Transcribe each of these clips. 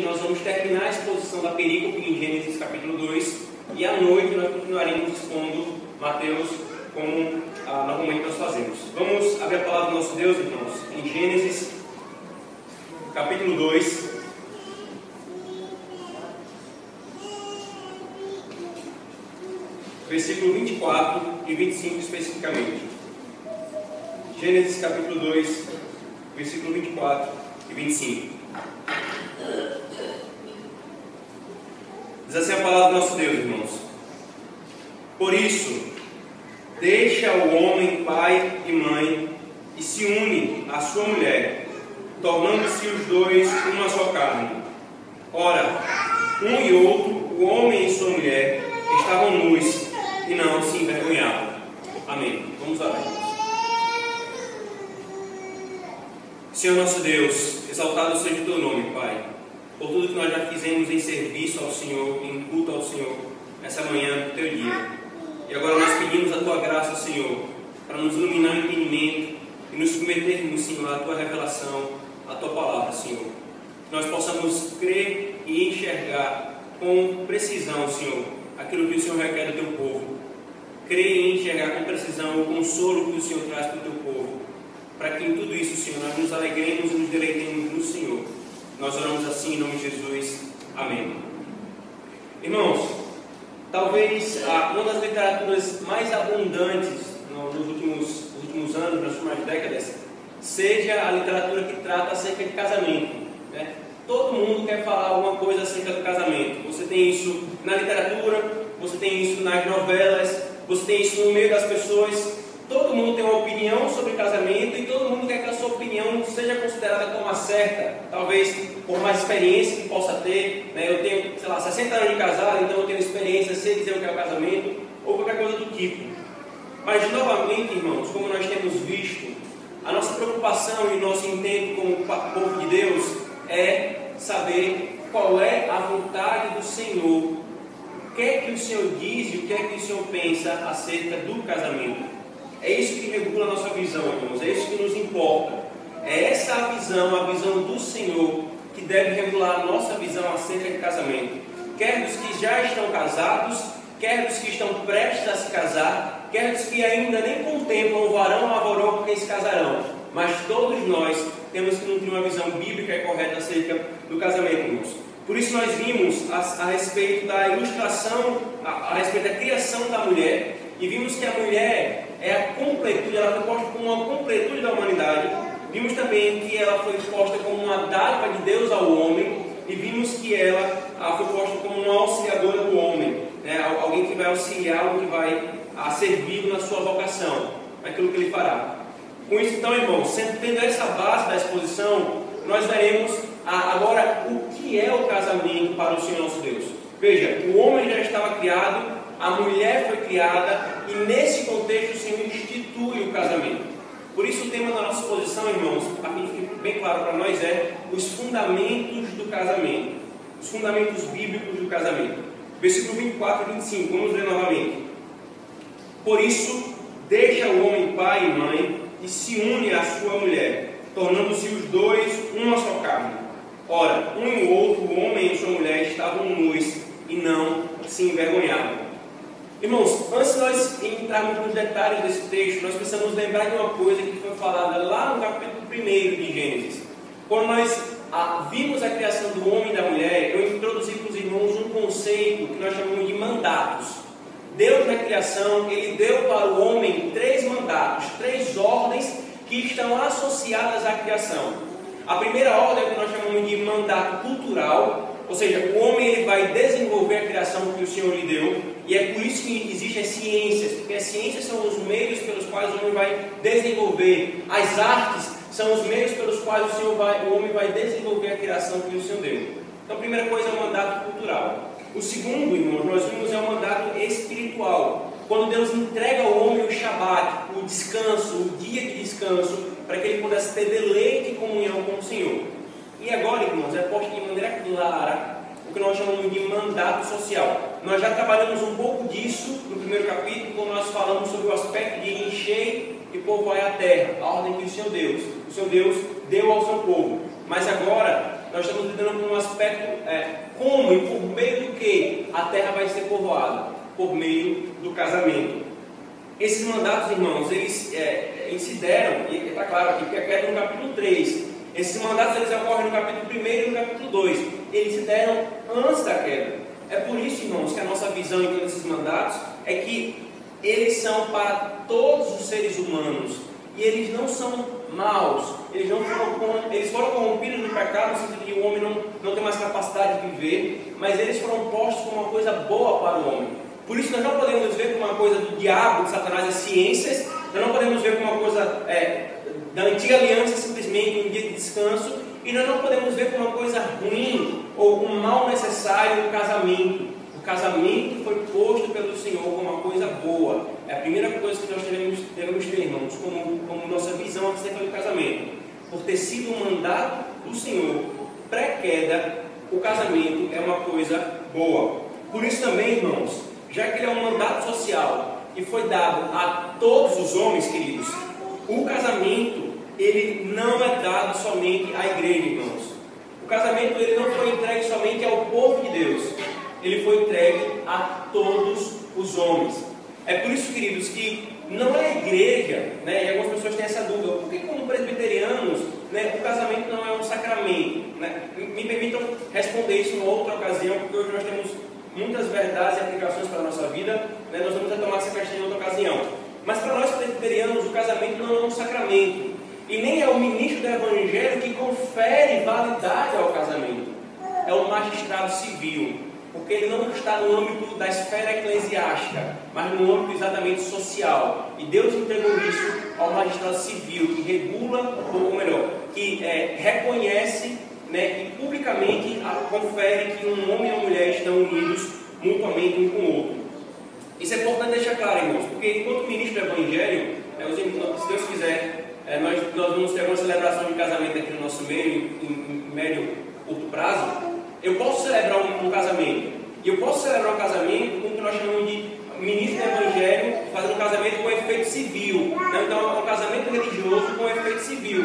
nós vamos terminar a exposição da perícope em Gênesis capítulo 2 e à noite nós continuaremos expondo Mateus como normalmente nós fazemos. Vamos abrir a palavra do nosso Deus, irmãos, em Gênesis capítulo 2. Versículo 24 e 25 especificamente. Gênesis capítulo 2, versículo 24 e 25. Diz assim a palavra do nosso Deus, irmãos. Por isso, deixa o homem pai e mãe e se une à sua mulher, tornando-se os dois uma só carne. Ora, um e outro, o homem e sua mulher, estavam nus e não se envergonhavam. Amém. Vamos orar, irmãos. Senhor nosso Deus, exaltado seja o teu nome, Pai, por tudo que nós já fizemos em serviço ao Senhor, em culto ao Senhor, nessa manhã do teu dia. E agora nós pedimos a tua graça, Senhor, para nos iluminar o entendimento e nos submetermos, Senhor, à tua revelação, à tua palavra, Senhor. Que nós possamos crer e enxergar com precisão, Senhor, aquilo que o Senhor requer do teu povo. Crer e enxergar com precisão o consolo que o Senhor traz para o teu povo. Para que em tudo isso, Senhor, nós nos alegremos e nos deleitemos no Senhor. Nós oramos assim em nome de Jesus. Amém. Irmãos, talvez uma das literaturas mais abundantes nos últimos anos, nas últimas décadas, seja a literatura que trata acerca de casamento, né? Todo mundo quer falar alguma coisa acerca do casamento. Você tem isso na literatura, você tem isso nas novelas, você tem isso no meio das pessoas. Todo mundo tem uma opinião sobre casamento e todo mundo quer que a sua opinião seja considerada como a certa. Talvez por mais experiência que possa ter, né? Eu tenho, 60 anos de casado, então eu tenho experiência, sei dizer o que é o casamento, ou qualquer coisa do tipo. Mas, novamente, irmãos, como nós temos visto, a nossa preocupação e o nosso intento como povo de Deus é saber qual é a vontade do Senhor, o que é que o Senhor diz e o que é que o Senhor pensa acerca do casamento. É isso que regula a nossa visão, irmãos, é isso que nos importa. É essa a visão do Senhor, que deve regular a nossa visão acerca de casamento. Quer dos que já estão casados, quer dos que estão prestes a se casar, quer dos que ainda nem contemplam o varão ou a varoa porque se casarão. Mas todos nós temos que nutrir uma visão bíblica e correta acerca do casamento, irmãos. Por isso nós vimos a respeito da ilustração, a respeito da criação da mulher, e vimos que a mulher é a completude, ela foi posta como uma completude da humanidade. Vimos também que ela foi posta como uma dádiva de Deus ao homem, e vimos que ela foi posta como uma auxiliadora do homem, né? Alguém que vai auxiliá-lo, que vai servi-lo na sua vocação, naquilo que ele fará. Com isso, então, irmãos, tendo essa base da exposição, nós veremos agora o que é o casamento para o Senhor nosso Deus. Veja, o homem já estava criado, a mulher foi criada, e nesse contexto o Senhor institui o casamento. Por isso o tema da nossa exposição, irmãos, a fim de ficar bem claro para nós, é os fundamentos do casamento, os fundamentos bíblicos do casamento. Versículo 24 e 25, vamos ler novamente. Por isso, deixa o homem pai e mãe e se une à sua mulher, tornando-se os dois uma só carne. Ora, um e o outro, o homem e sua mulher, estavam nus e não se envergonhavam. Irmãos, antes de nós entrarmos nos detalhes desse texto, nós precisamos lembrar de uma coisa que foi falada lá no capítulo 1 de Gênesis. Quando nós vimos a criação do homem e da mulher, eu introduzi para os irmãos um conceito que nós chamamos de mandatos. Deus, na criação, Ele deu para o homem 3 mandatos, 3 ordens que estão associadas à criação. A primeira ordem é que nós chamamos de mandato cultural, ou seja, o homem ele vai desenvolver a criação que o Senhor lhe deu, e é por isso que existem as ciências, porque as ciências são os meios pelos quais o homem vai desenvolver, as artes são os meios pelos quais o homem vai desenvolver a criação que o Senhor deu. Então a primeira coisa é o mandato cultural. O segundo, irmãos, nós vimos é o mandato espiritual, quando Deus entrega ao homem o Shabat, o descanso, o dia de descanso, para que ele pudesse ter deleite e comunhão com o Senhor. E agora, irmãos, é posto de maneira clara o que nós chamamos de mandato social. Nós já trabalhamos um pouco disso no primeiro capítulo, quando nós falamos sobre o aspecto de encher e povoar a terra, a ordem que o Senhor Deus deu ao seu povo. Mas agora, nós estamos lidando com um aspecto como e por meio do que a terra vai ser povoada? Por meio do casamento. Esses mandatos, irmãos, eles se deram, e está claro aqui, porque é no capítulo 3. Esses mandatos eles ocorrem no capítulo 1 e no capítulo 2. Eles se deram antes da queda. É por isso, irmãos, que a nossa visão em todos esses mandatos é que eles são para todos os seres humanos. E eles não são maus. Eles foram corrompidos no pecado, no sentido de que o homem não tem mais capacidade de viver, mas eles foram postos como uma coisa boa para o homem. Por isso nós não podemos ver como uma coisa do diabo, de Satanás, as ciências. Nós não podemos ver como uma coisa da antiga aliança, simplesmente um dia de descanso. E nós não podemos ver como uma coisa ruim ou um mal necessário o casamento. O casamento foi posto pelo Senhor como uma coisa boa. É a primeira coisa que nós devemos ter, irmãos, como nossa visão acerca do casamento. Por ter sido um mandato do Senhor, pré-queda, o casamento é uma coisa boa. Por isso também, irmãos, já que ele é um mandato social e foi dado a todos os homens, queridos, o casamento, ele não é dado somente à igreja, irmãos. O casamento, ele não foi entregue somente ao povo de Deus, ele foi entregue a todos os homens. É por isso, queridos, que não é a igreja, né, e algumas pessoas têm essa dúvida, por que como presbiterianos, né, o casamento não é um sacramento? Né? Me permitam responder isso em outra ocasião, porque hoje nós temos muitas verdades e aplicações para a nossa vida, né? Nós vamos retomar essa questão em outra ocasião. Mas para nós presbiterianos, o casamento não é um sacramento. E nem é o ministro do Evangelho que confere validade ao casamento. É o magistrado civil. Porque ele não está no âmbito da esfera eclesiástica, mas no âmbito exatamente social. E Deus entregou isso ao magistrado civil, que regula, ou melhor, que reconhece, né, e publicamente confere que um homem e uma mulher estão unidos mutuamente um com o outro. Isso é importante deixar claro, irmãos, porque enquanto ministro do Evangelho, se Deus quiser, nós vamos ter uma celebração de casamento aqui no nosso meio, em médio, curto prazo. Eu posso celebrar um casamento, e eu posso celebrar um casamento com o que nós chamamos de ministro do Evangelho, fazendo um casamento com efeito civil. Então é um casamento religioso com efeito civil.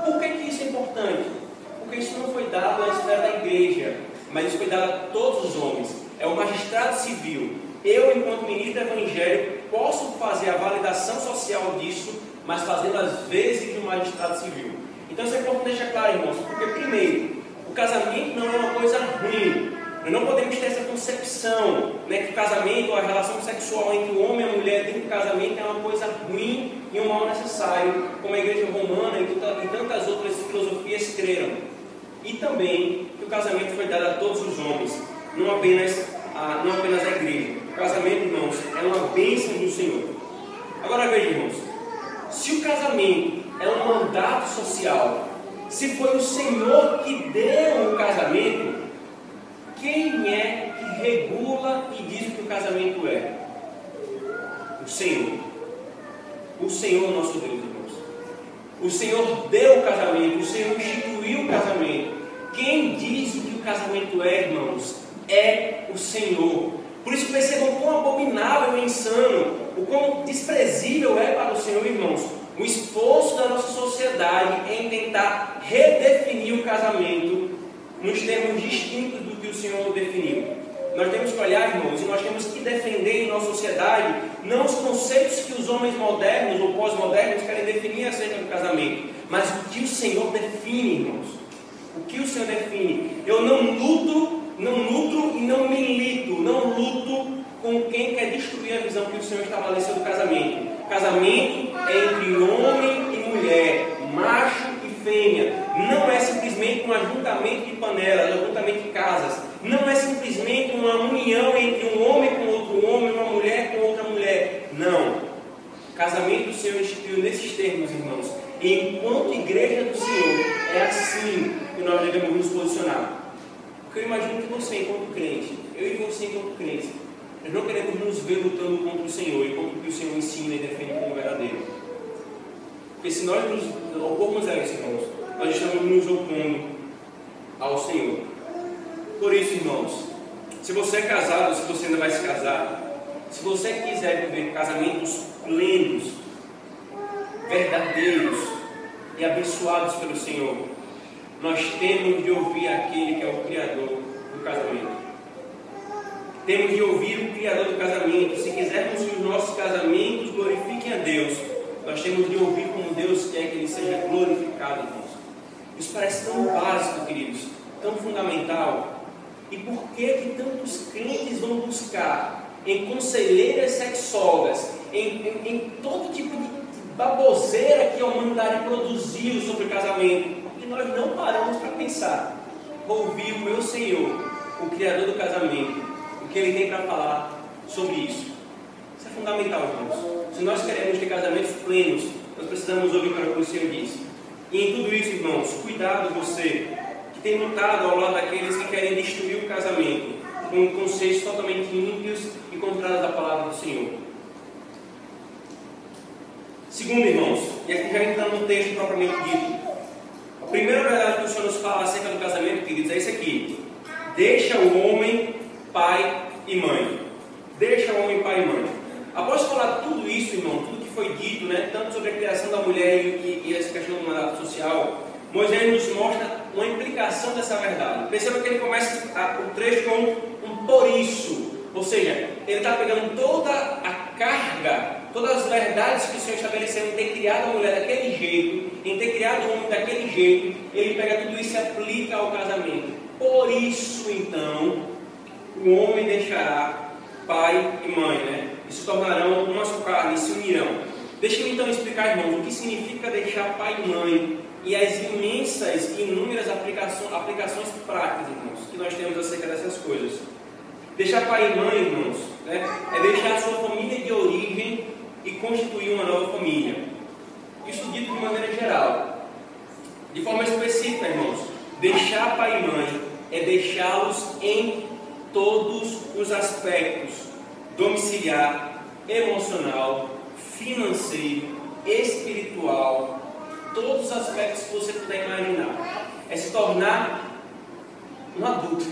Por que isso é importante? Porque isso não foi dado à esfera da igreja, mas isso foi dado a todos os homens. É o magistrado civil. Eu, enquanto ministro do Evangelho, posso fazer a validação social disso, mas fazendo as vezes de um magistrado civil. Então isso é importante deixar claro, irmãos, porque primeiro, o casamento não é uma coisa ruim. Nós não podemos ter essa concepção, né, que o casamento, a relação sexual entre o homem e a mulher dentro do casamento é uma coisa ruim e um mal necessário, como a igreja romana e tantas outras filosofias creram. E também que o casamento foi dado a todos os homens, não apenas a igreja. O casamento, irmãos, é uma bênção do Senhor. Agora veja, irmãos, se o casamento é um mandato social, se foi o Senhor que deu o casamento, quem é que regula e diz o que o casamento é? O Senhor. O Senhor, nosso Deus, irmãos. O Senhor deu o casamento, o Senhor instituiu o casamento. Quem diz o que o casamento é, irmãos, é o Senhor. Por isso percebam o quão abominável e insano, o quão desprezível é para o Senhor, irmãos, o esforço da nossa sociedade em tentar redefinir o casamento nos termos distintos do que o Senhor definiu. Nós temos que olhar, irmãos, e nós temos que defender em nossa sociedade não os conceitos que os homens modernos ou pós-modernos querem definir acerca do casamento, mas o que o Senhor define, irmãos. O que o Senhor define. Eu não luto e não milito, não luto com quem quer destruir a visão que o Senhor estabeleceu do casamento. Casamento é entre homem e mulher, macho e fêmea. Não é simplesmente um ajuntamento de panelas, um ajuntamento de casas. Não é simplesmente uma união entre um homem com outro homem, uma mulher com outra mulher. Não. Casamento o Senhor instituiu nesses termos, irmãos. E enquanto igreja do Senhor, é assim que nós devemos nos posicionar. Porque eu imagino que você, enquanto crente, eu e você, enquanto crente, nós não queremos nos ver lutando contra o Senhor e contra o que o Senhor ensina e defende como verdadeiro. Porque se nós nos opormos a isso, irmãos, nós estamos nos opondo ao Senhor. Por isso, irmãos, se você é casado, se você ainda vai se casar, se você quiser viver casamentos plenos, verdadeiros e abençoados pelo Senhor, nós temos de ouvir aquele que é o Criador do casamento. Temos de ouvir o Criador do casamento. Se quisermos que os nossos casamentos glorifiquem a Deus, nós temos de ouvir como Deus quer que Ele seja glorificado, irmãos. Isso parece tão básico, queridos, tão fundamental. E por que tantos crentes vão buscar em conselheiras sexólogas, em todo tipo de baboseira que a humanidade produziu sobre o casamento? Porque nós não paramos para pensar, ouvir o meu Senhor, o Criador do casamento, o que Ele tem para falar sobre isso. Isso é fundamental, irmãos. Se nós queremos ter casamentos plenos, nós precisamos ouvir para o que o Senhor diz. E em tudo isso, irmãos, cuidado você que tem lutado ao lado daqueles que querem destruir o casamento com conceitos totalmente ímpios e contrários à palavra do Senhor. Segundo, irmãos, e aqui já entrando no texto propriamente dito, a primeira verdade que o Senhor nos fala acerca do casamento, queridos, é isso aqui: deixa o homem pai e mãe. Deixa o homem pai e mãe. Após falar tudo isso, irmão, tudo que foi dito, né, tanto sobre a criação da mulher e essa questão do mandato social, Moisés nos mostra uma implicação dessa verdade. Perceba que ele começa o trecho com um por isso. Ou seja, ele está pegando toda a carga, todas as verdades que o Senhor estabeleceu em ter criado a mulher daquele jeito, em ter criado o homem daquele jeito. Ele pega tudo isso e aplica ao casamento. Por isso, então, o homem deixará pai e mãe, né? E se tornarão uma só carne, e se unirão. Deixa-me então explicar, irmãos, o que significa deixar pai e mãe e as imensas e inúmeras aplicações práticas, irmãos, que nós temos acerca dessas coisas. Deixar pai e mãe, irmãos, né, é deixar a sua família de origem e constituir uma nova família. Isso dito de maneira geral. De forma específica, irmãos, deixar pai e mãe é deixá-los em todos os aspectos: domiciliar, emocional, financeiro, espiritual, todos os aspectos que você puder imaginar. É se tornar um adulto.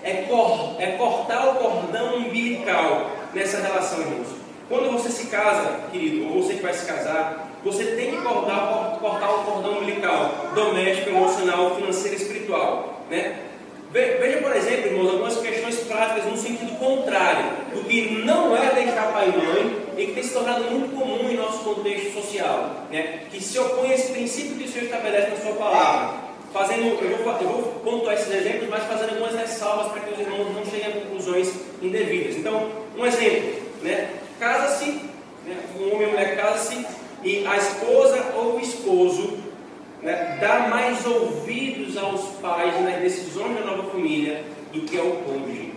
É cortar o cordão umbilical nessa relação, irmãos. Quando você se casa, querido, ou você que vai se casar, você tem que cortar o cordão umbilical doméstico, emocional, financeiro e espiritual, né? Veja, por exemplo, irmãos, algumas questões práticas no sentido contrário do que não é deixar pai e mãe e que tem se tornado muito comum em nosso contexto social, né? Que se opõe a esse princípio que o Senhor estabelece na sua palavra. Eu vou pontuar esses exemplos, mas fazendo algumas ressalvas para que os irmãos não cheguem a conclusões indevidas. Então, um exemplo, né? Casa-se, né? Um homem e uma mulher casa-se e a esposa ou o esposo, né, dá mais ouvidos aos pais nas decisões da nova família do que ao cônjuge.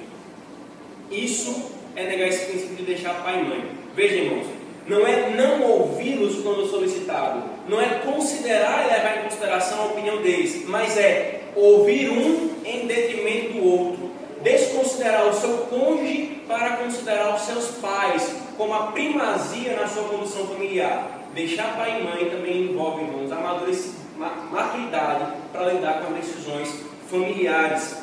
Isso é negar esse princípio de deixar pai e mãe. Veja, irmãos, não é não ouvi-los quando solicitado, não é considerar e levar em consideração a opinião deles, mas é ouvir um em detrimento do outro, desconsiderar o seu cônjuge para considerar os seus pais como a primazia na sua condução familiar. Deixar pai e mãe também envolve, irmãos, maturidade para lidar com as decisões familiares,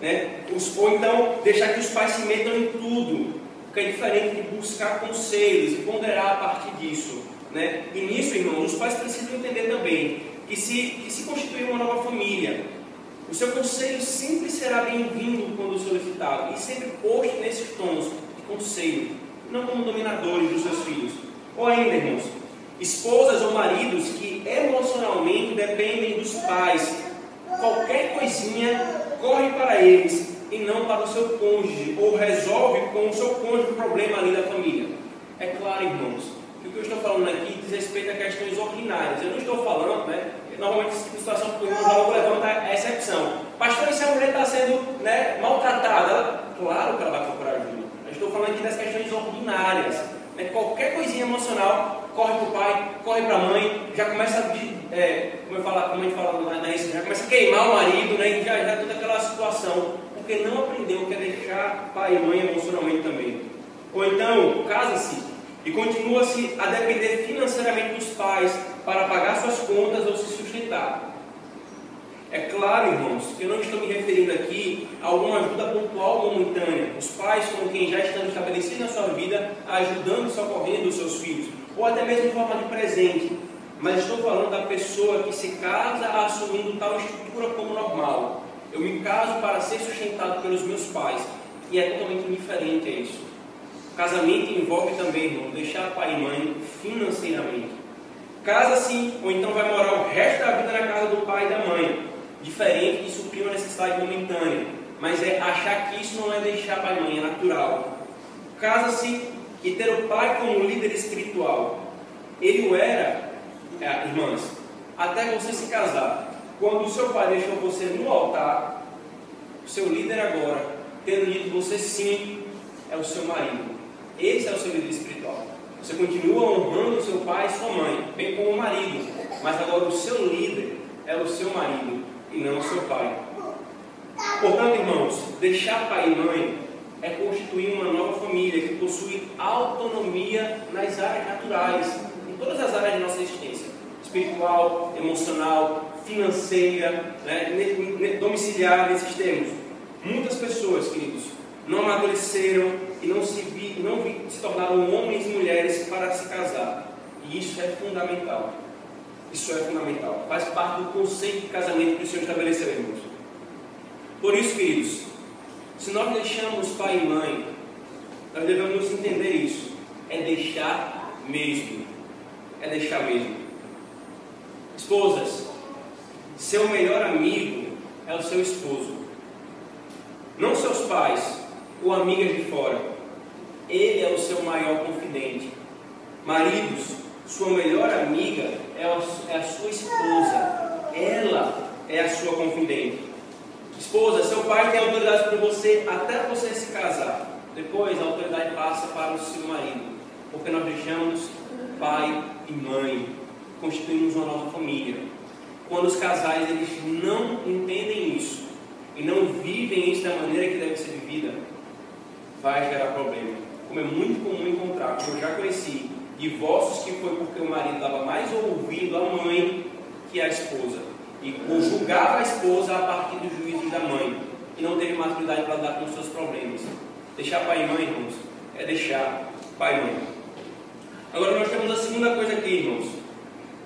né? Ou então deixar que os pais se metam em tudo, que é diferente de buscar conselhos e ponderar a partir disso, né? E nisso, irmãos, os pais precisam entender também que se constituir uma nova família, o seu conselho sempre será bem-vindo quando solicitado e sempre posto nesses tons de conselho, não como dominadores dos seus filhos. Ou ainda, irmãos, esposas ou maridos que emocionalmente dependem dos pais, qualquer coisinha corre para eles e não para o seu cônjuge, ou resolve com o seu cônjuge o problema ali da família. É claro, irmãos, que o que eu estou falando aqui diz respeito a questões ordinárias. Eu não estou falando, né? Normalmente essa situação que o irmão já logo levanta a exceção. Pastor, e se a mulher está sendo, né, maltratada? Claro que ela vai procurar ajuda. Eu estou falando aqui das questões ordinárias. Né? Qualquer coisinha emocional, corre para o pai, corre para a mãe, já começa a, como a gente fala na isso, já começa a queimar o marido, né? E já toda aquela situação, porque não aprendeu que é deixar pai e mãe emocionalmente também. Ou então, casa-se e continua-se a depender financeiramente dos pais para pagar suas contas ou se sustentar. É claro, irmãos, que eu não estou me referindo aqui a alguma ajuda pontual momentânea. Os pais com quem já estão estabelecidos na sua vida, ajudando e socorrendo os seus filhos, ou até mesmo em forma de presente. mas estou falando da pessoa que se casa assumindo tal estrutura como normal. Eu me caso para ser sustentado pelos meus pais, e é totalmente diferente a isso. O casamento envolve também, irmão, deixar pai e mãe financeiramente. Casa-se, ou então vai morar o resto da vida na casa do pai e da mãe. Diferente de suprir uma necessidade momentânea. Mas é achar que isso não é deixar pai e mãe, é natural. Casa-se e ter o pai como líder espiritual. Ele o era, irmãs, até você se casar. Quando o seu pai deixou você no altar, o seu líder agora, tendo dito você sim, é o seu marido. Esse é o seu líder espiritual. Você continua honrando o seu pai e sua mãe, bem como o marido, mas agora o seu líder é o seu marido e não o seu pai. Portanto, irmãos, deixar pai e mãe é constituir uma nova família que possui autonomia nas áreas naturais, em todas as áreas de nossa existência: espiritual, emocional, financeira, domiciliar, nesses termos. Muitas pessoas, queridos, não amadureceram e não se tornaram homens e mulheres para se casar. E isso é fundamental. Isso é fundamental. Faz parte do conceito de casamento que o Senhor estabeleceu, irmãos. Por isso, queridos, se nós deixamos pai e mãe, nós devemos entender isso. É deixar mesmo. É deixar mesmo. Esposas, seu melhor amigo é o seu esposo. Não seus pais ou amigas de fora. Ele é o seu maior confidente. Maridos, sua melhor amiga é a sua esposa. Ela é a sua confidente. Esposa, seu pai tem autoridade sobre você até você se casar. Depois a autoridade passa para o seu marido. Porque nós deixamos pai e mãe. Constituímos uma nova família. Quando os casais eles não entendem isso e não vivem isso da maneira que deve ser vivida, vai gerar problema. Como é muito comum encontrar, como eu já conheci, divórcios que foi porque o marido dava mais ouvido à mãe que à esposa, e julgava a esposa a partir dos juízos da mãe, e não teve maturidade para lidar com os seus problemas. Deixar pai e mãe, irmãos, é deixar pai e mãe. Agora nós temos a segunda coisa aqui, irmãos: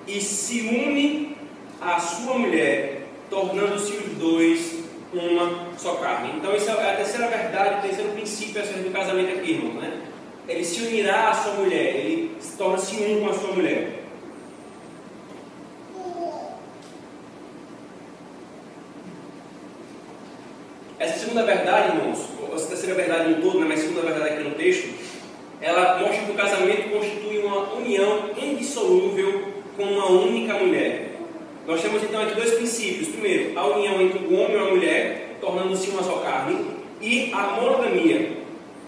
e se une à sua mulher, tornando-se os dois uma só carne. Então isso é a terceira verdade, o terceiro princípio do casamento aqui, irmãos, né? Ele se unirá à sua mulher, ele torna-se um com a sua mulher. Essa segunda verdade, irmãos, essa terceira verdade no todo, mas a segunda verdade aqui no texto, ela mostra que o casamento constitui uma união indissolúvel com uma única mulher. Nós temos então aqui dois princípios. Primeiro, a união entre o homem e a mulher, tornando-se uma só carne, e a monogamia,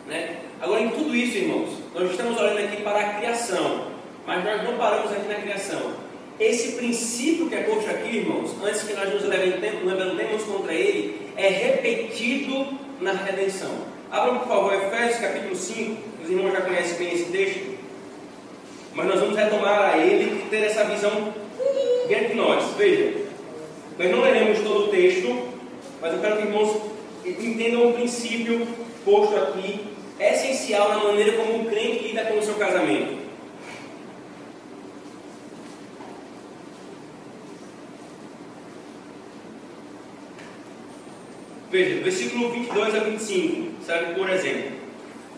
né? Agora, em tudo isso, irmãos, nós estamos olhando aqui para a criação, mas nós não paramos aqui na criação. Esse princípio que é posto aqui, irmãos, antes que nós nos levantemos contra ele, é repetido na redenção. Abram, por favor, Efésios capítulo 5, os irmãos já conhecem bem esse texto, mas nós vamos retomar a ele e ter essa visão diante de nós. Veja, nós não leremos todo o texto, mas eu quero que os irmãos entendam o princípio posto aqui, essencial na maneira como o crente lida com o seu casamento. Veja, versículo 22 a 25, serve por exemplo: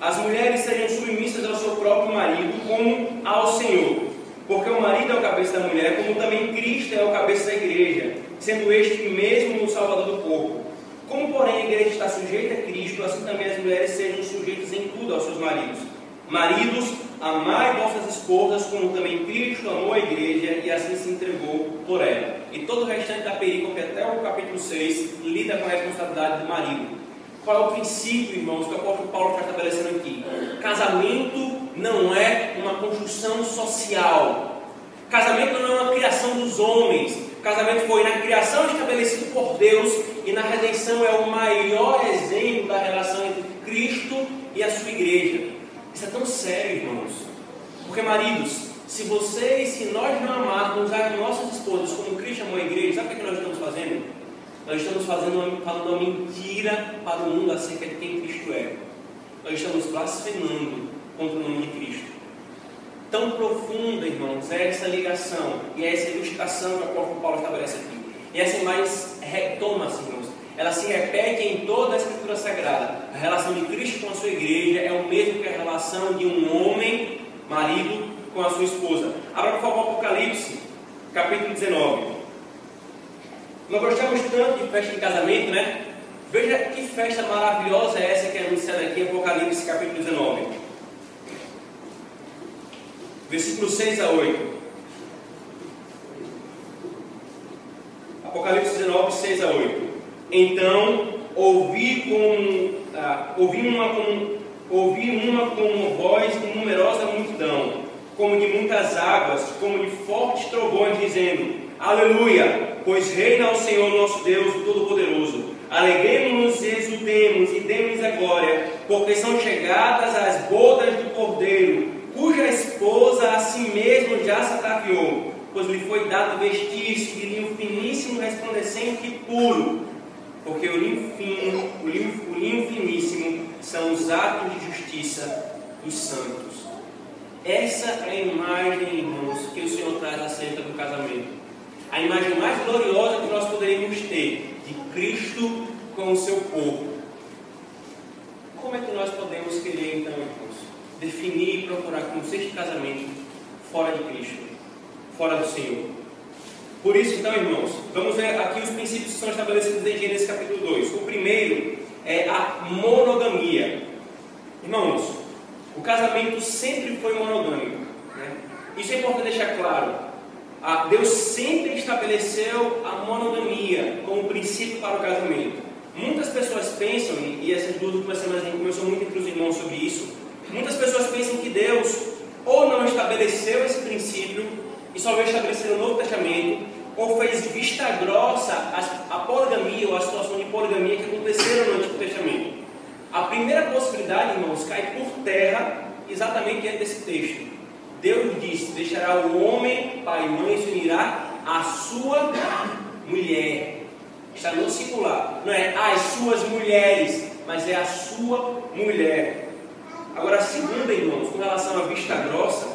as mulheres sejam submissas ao seu próprio marido como ao Senhor, porque o marido é o cabeça da mulher, como também Cristo é o cabeça da igreja, sendo este mesmo o salvador do corpo. Como, porém, a igreja está sujeita a Cristo, assim também as mulheres sejam sujeitas em tudo aos seus maridos. Maridos, amai vossas esposas, como também Cristo amou a igreja e assim se entregou por ela. E todo o restante da perícope, até o capítulo 6, lida com a responsabilidade do marido. Qual é o princípio, irmãos, que o apóstolo Paulo está estabelecendo aqui? Casamento não é uma construção social. Casamento não é uma criação dos homens. Casamento foi na criação estabelecido por Deus, e na redenção é o maior exemplo da relação entre Cristo e a sua igreja. Isso é tão sério, irmãos. Porque, maridos, se nós não amarmos as nossas esposas como Cristo amou a igreja, sabe o que nós estamos fazendo? Nós estamos falando uma mentira para o mundo acerca de quem Cristo é. Nós estamos blasfemando contra o nome de Cristo. tão profunda, irmãos, é essa ligação e é essa ilustração que o apóstolo Paulo estabelece aqui. E essa imagem retoma-se, irmãos. Ela se repete em toda a Escritura Sagrada. A relação de Cristo com a sua igreja é o mesmo que a relação de um homem, marido, com a sua esposa. Abra, por favor, Apocalipse, capítulo 19. Nós gostamos tanto de festa de casamento, né? Veja que festa maravilhosa é essa que é anunciada aqui em Apocalipse, capítulo 19. Versículos 6 a 8. Apocalipse 19, 6 a 8. Então ouvi uma como voz de numerosa multidão, como de muitas águas, como de fortes trovões, dizendo: Aleluia! Pois reina o Senhor nosso Deus, o Todo-Poderoso. Alegremos-nos e exultemos e demos a glória, porque são chegadas as bodas do Cordeiro, cuja esposa a si mesmo já se ataviou, pois lhe foi dado vestir-se de linho finíssimo, resplandecente e puro, porque o linho fino, o linho finíssimo são os atos de justiça dos santos. Essa é a imagem, irmãos, que o Senhor traz acerca do casamento. A imagem mais gloriosa que nós poderíamos ter de Cristo com o seu povo. Como é que nós podemos querer, então, irmãos, definir e procurar conceito de casamento fora de Cristo, fora do Senhor? Por isso, então, irmãos, vamos ver aqui os princípios que são estabelecidos em Gênesis capítulo 2. O primeiro é a monogamia. Irmãos, o casamento sempre foi monogâmico, né? Isso é importante deixar claro. Deus sempre estabeleceu a monogamia como princípio para o casamento. Muitas pessoas pensam, e essas duas últimas semanas a gente conversou muito entre os irmãos sobre isso, muitas pessoas pensam que Deus ou não estabeleceu esse princípio e só veio estabelecer no Novo Testamento, ou fez vista grossa a poligamia ou a situação de poligamia que aconteceram no Antigo Testamento. A primeira possibilidade, irmãos, cai por terra exatamente diante desse texto. Deus disse: deixará o homem, pai e mãe, e se unirá à sua mulher. Está no singular. Não é as suas mulheres, mas é a sua mulher. Agora, a segunda, irmãos, com relação à vista grossa,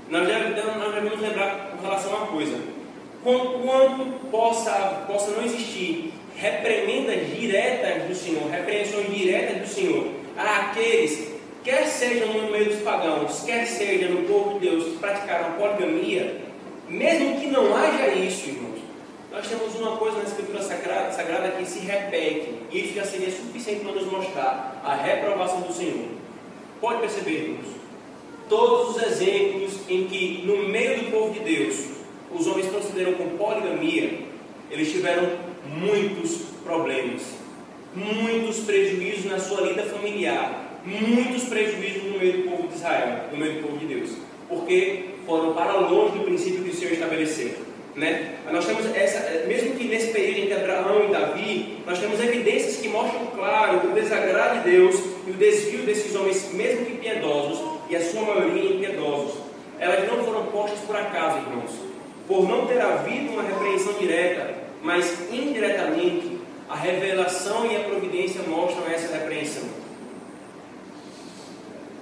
nós devemos lembrar com relação a uma coisa. Quando possa não existir reprimendas diretas do Senhor, repreensões diretas do Senhor àqueles, quer seja no meio dos pagãos, quer seja no povo de Deus, que praticaram poligamia, mesmo que não haja isso, irmãos, nós temos uma coisa na Escritura Sagrada que se repete, e isso já seria suficiente para nos mostrar a reprovação do Senhor. Pode perceber, irmãos, todos os exemplos em que no meio do povo de Deus os homens procederam com poligamia, eles tiveram muitos problemas, muitos prejuízos na sua vida familiar, muitos prejuízos no meio do povo de Israel, no meio do povo de Deus, porque foram para longe do princípio que o Senhor estabeleceu, né? Nós temos mesmo que nesse período entre Abraão e Davi, nós temos evidências que mostram claro o desagrado de Deus e o desvio desses homens, mesmo que piedosos, e a sua maioria impiedosos. Elas não foram postas por acaso, irmãos, por não ter havido uma repreensão direta, mas indiretamente a revelação e a providência mostram essa repreensão.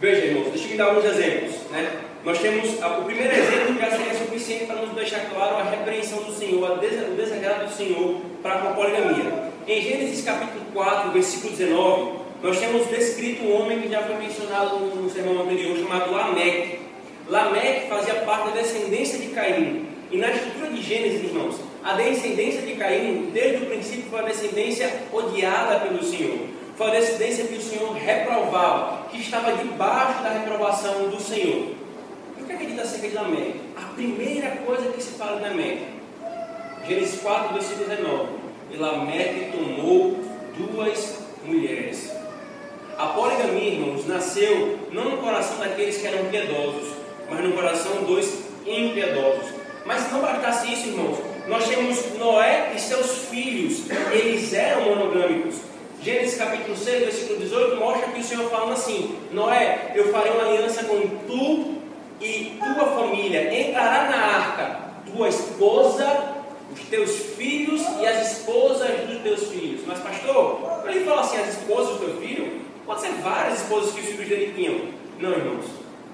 Veja, irmãos, deixa eu dar alguns exemplos, né? Nós temos o primeiro exemplo que já seria suficiente para nos deixar claro a repreensão do Senhor, o desagrado do Senhor para com a poligamia. Em Gênesis capítulo 4, versículo 19, nós temos descrito um homem que já foi mencionado no sermão anterior, chamado Lameque. Lameque fazia parte da descendência de Caim. E na estrutura de Gênesis, irmãos, a descendência de Caim, desde o princípio, foi uma descendência odiada pelo Senhor. Foi a descendência que o Senhor reprovava, que estava debaixo da reprovação do Senhor. E o que é que diz acerca de Lameque? A primeira coisa que se fala de Lameque, Gênesis 4, versículo 19. E Lameque tomou 2 mulheres. A poligamia, irmãos, nasceu não no coração daqueles que eram piedosos, mas no coração dos impiedosos. Mas se não bastasse isso, irmãos, nós temos Noé e seus filhos, eles eram monogâmicos. Gênesis capítulo 6, versículo 18, mostra que o Senhor falando assim: Noé, eu farei uma aliança com tu e tua família. Entrará na arca tua esposa, os teus filhos e as esposas dos teus filhos. Mas pastor, quando ele fala assim, as esposas do teu filho, pode ser várias esposas que os filhos dele tinham. Não, irmãos.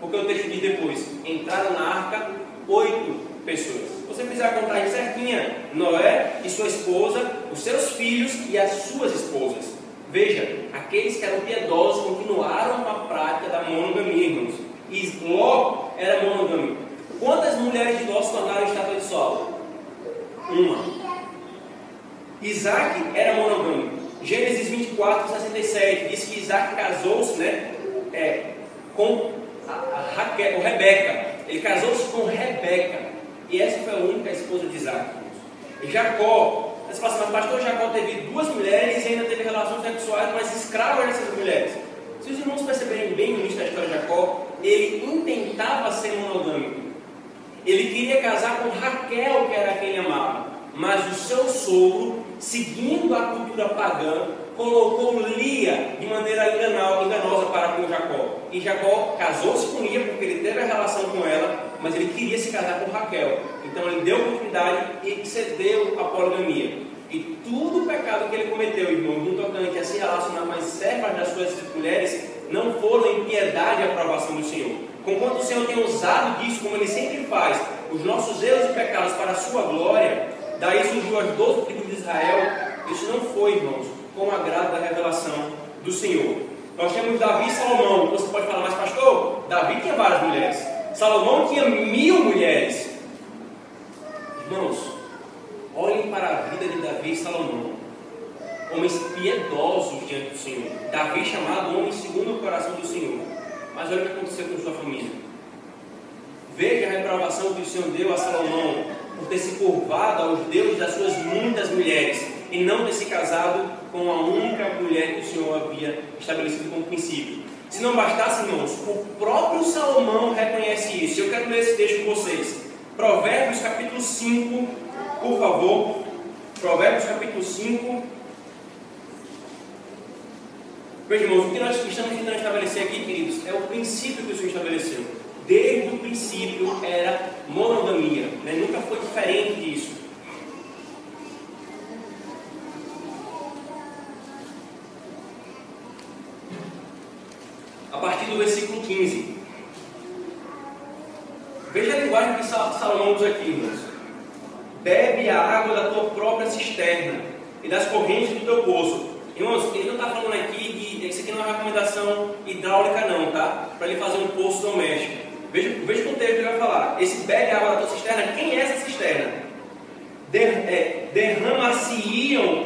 Porque o texto diz depois: entraram na arca 8 pessoas. Se você fizer a contagem certinha, Noé e sua esposa, os seus filhos e as suas esposas. Veja, aqueles que eram piedosos continuaram com a prática da monogamia, irmãos. E Ló era monogâmico. Quantas mulheres de Ló se tornaram estátua de sol? Uma. Isaac era monogâmico. Gênesis 24, 67 diz que Isaac casou-se, com Raquel, com Rebeca. Ele casou-se com Rebeca. E essa foi a única esposa de Isaac. E Jacó, você fala assim, mas pastor, Jacó teve 2 mulheres e ainda teve relações sexuais, mas escravas dessas mulheres. Se os irmãos perceberem bem no início da história de Jacó, ele intentava ser monogâmico. Ele queria casar com Raquel, que era quem ele amava. Mas o seu sogro, seguindo a cultura pagã, colocou Lia de maneira enganosa para com Jacó. E Jacó casou-se com Lia porque ele teve a relação com ela, mas ele queria se casar com Raquel. Então ele deu oportunidade e cedeu à poligamia. E tudo o pecado que ele cometeu, irmão, no tocante a se relacionar com as servas das suas mulheres, não foram impiedade e aprovação do Senhor. Conquanto o Senhor tem usado disso, como Ele sempre faz, os nossos erros e pecados para a sua glória, daí surgiu as 12 tribos de Israel. Isso não foi, irmãos, com o agrado da revelação do Senhor. Nós temos Davi e Salomão. Você pode falar, mas pastor, Davi tinha várias mulheres, Salomão tinha 1000 mulheres. Irmãos, olhem para a vida de Davi e Salomão, homens piedosos diante do Senhor. Davi chamado homem segundo o coração do Senhor. Mas olha o que aconteceu com sua família. Veja a reprovação que o Senhor deu a Salomão por ter se curvado aos deuses das suas muitas mulheres e não ter se casado com a única mulher que o Senhor havia estabelecido como princípio. Se não bastasse, irmãos, o próprio Salomão reconhece isso. Eu quero ler esse texto com vocês. Provérbios capítulo 5, por favor. Provérbios capítulo 5. Veja, irmãos, o que nós estamos tentando estabelecer aqui, queridos, é o princípio que o Senhor estabeleceu. Desde o princípio era monogamia, nunca foi diferente disso. A partir do versículo 15. Veja a linguagem que Salomão usa aqui, irmãos. Bebe a água da tua própria cisterna e das correntes do teu poço. Irmãos, ele não está falando aqui de... Isso aqui não é uma recomendação hidráulica não, tá? Para ele fazer um poço doméstico. Veja o texto que ele vai falar. Esse bebe a água da tua cisterna, quem é essa cisterna? Derramar-se-iam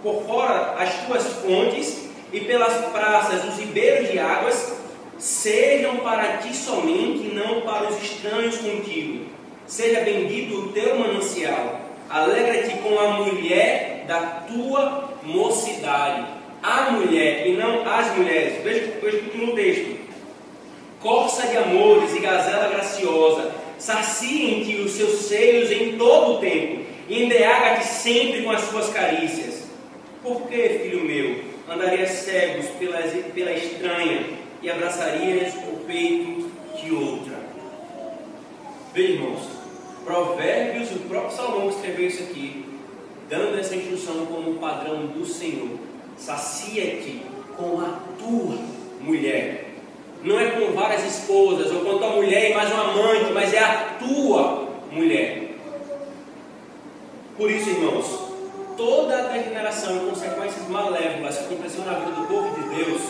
por fora as tuas fontes e pelas praças os ribeiros de águas, sejam para ti somente, não para os estranhos contigo. Seja bendito o teu manancial. Alegra-te com a mulher da tua mocidade. A mulher e não as mulheres. Veja o texto. Corça de amores e gazela graciosa, sacia-te os seus seios em todo o tempo, e embriaga-te sempre com as suas carícias. Por que, filho meu, andarias cegos pela estranha e abraçarias o peito de outra? Veja, irmãos, Provérbios, o próprio Salomão escreveu isso aqui, dando essa instrução como padrão do Senhor. Sacia-te com a tua mulher. Não é com várias esposas, ou com a tua mulher e mais um amante, mas é a tua mulher. Por isso, irmãos, toda a degeneração e consequências malévolas que aconteceram na vida do povo de Deus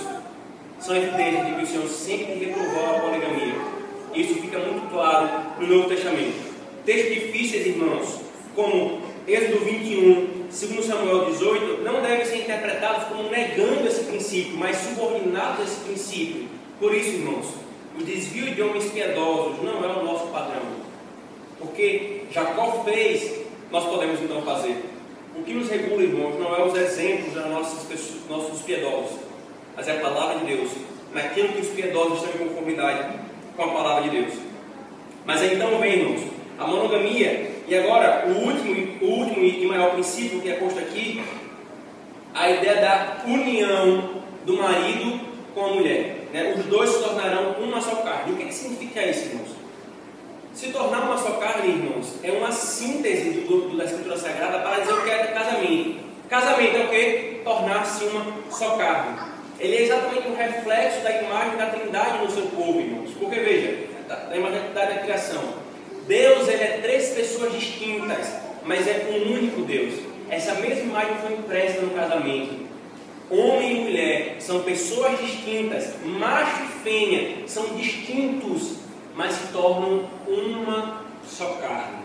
são evidentes de que o Senhor sempre reprovou a poligamia. Isso fica muito claro no Novo Testamento. Textos difíceis, irmãos, como Êxodo 21, 2 Samuel 18, não devem ser interpretados como negando esse princípio, mas subordinados a esse princípio. Por isso, irmãos, o desvio de homens piedosos não é o nosso padrão. Porque Jacó fez, nós podemos então fazer. O que nos regula, irmãos, não é os exemplos dos nossos piedosos, mas é a palavra de Deus, naquilo que os piedosos estão em conformidade com a palavra de Deus. Mas então vem, irmãos, a monogamia, e agora o último e maior princípio que é posto aqui, a ideia da união do marido com a mulher. Os dois se tornarão uma só carne. O que significa isso, irmãos? Se tornar uma só carne, irmãos, é uma síntese da Escritura Sagrada para dizer o que é casamento. Casamento é o que? Tornar-se uma só carne. ele é exatamente um reflexo da imagem da Trindade no seu povo, irmãos. Porque veja, da imagem da criação, Deus, ele é três pessoas distintas, mas é um único Deus. Essa mesma imagem foi impressa no casamento. Homem e mulher são pessoas distintas, macho e fêmea são distintos, mas se tornam uma só carne.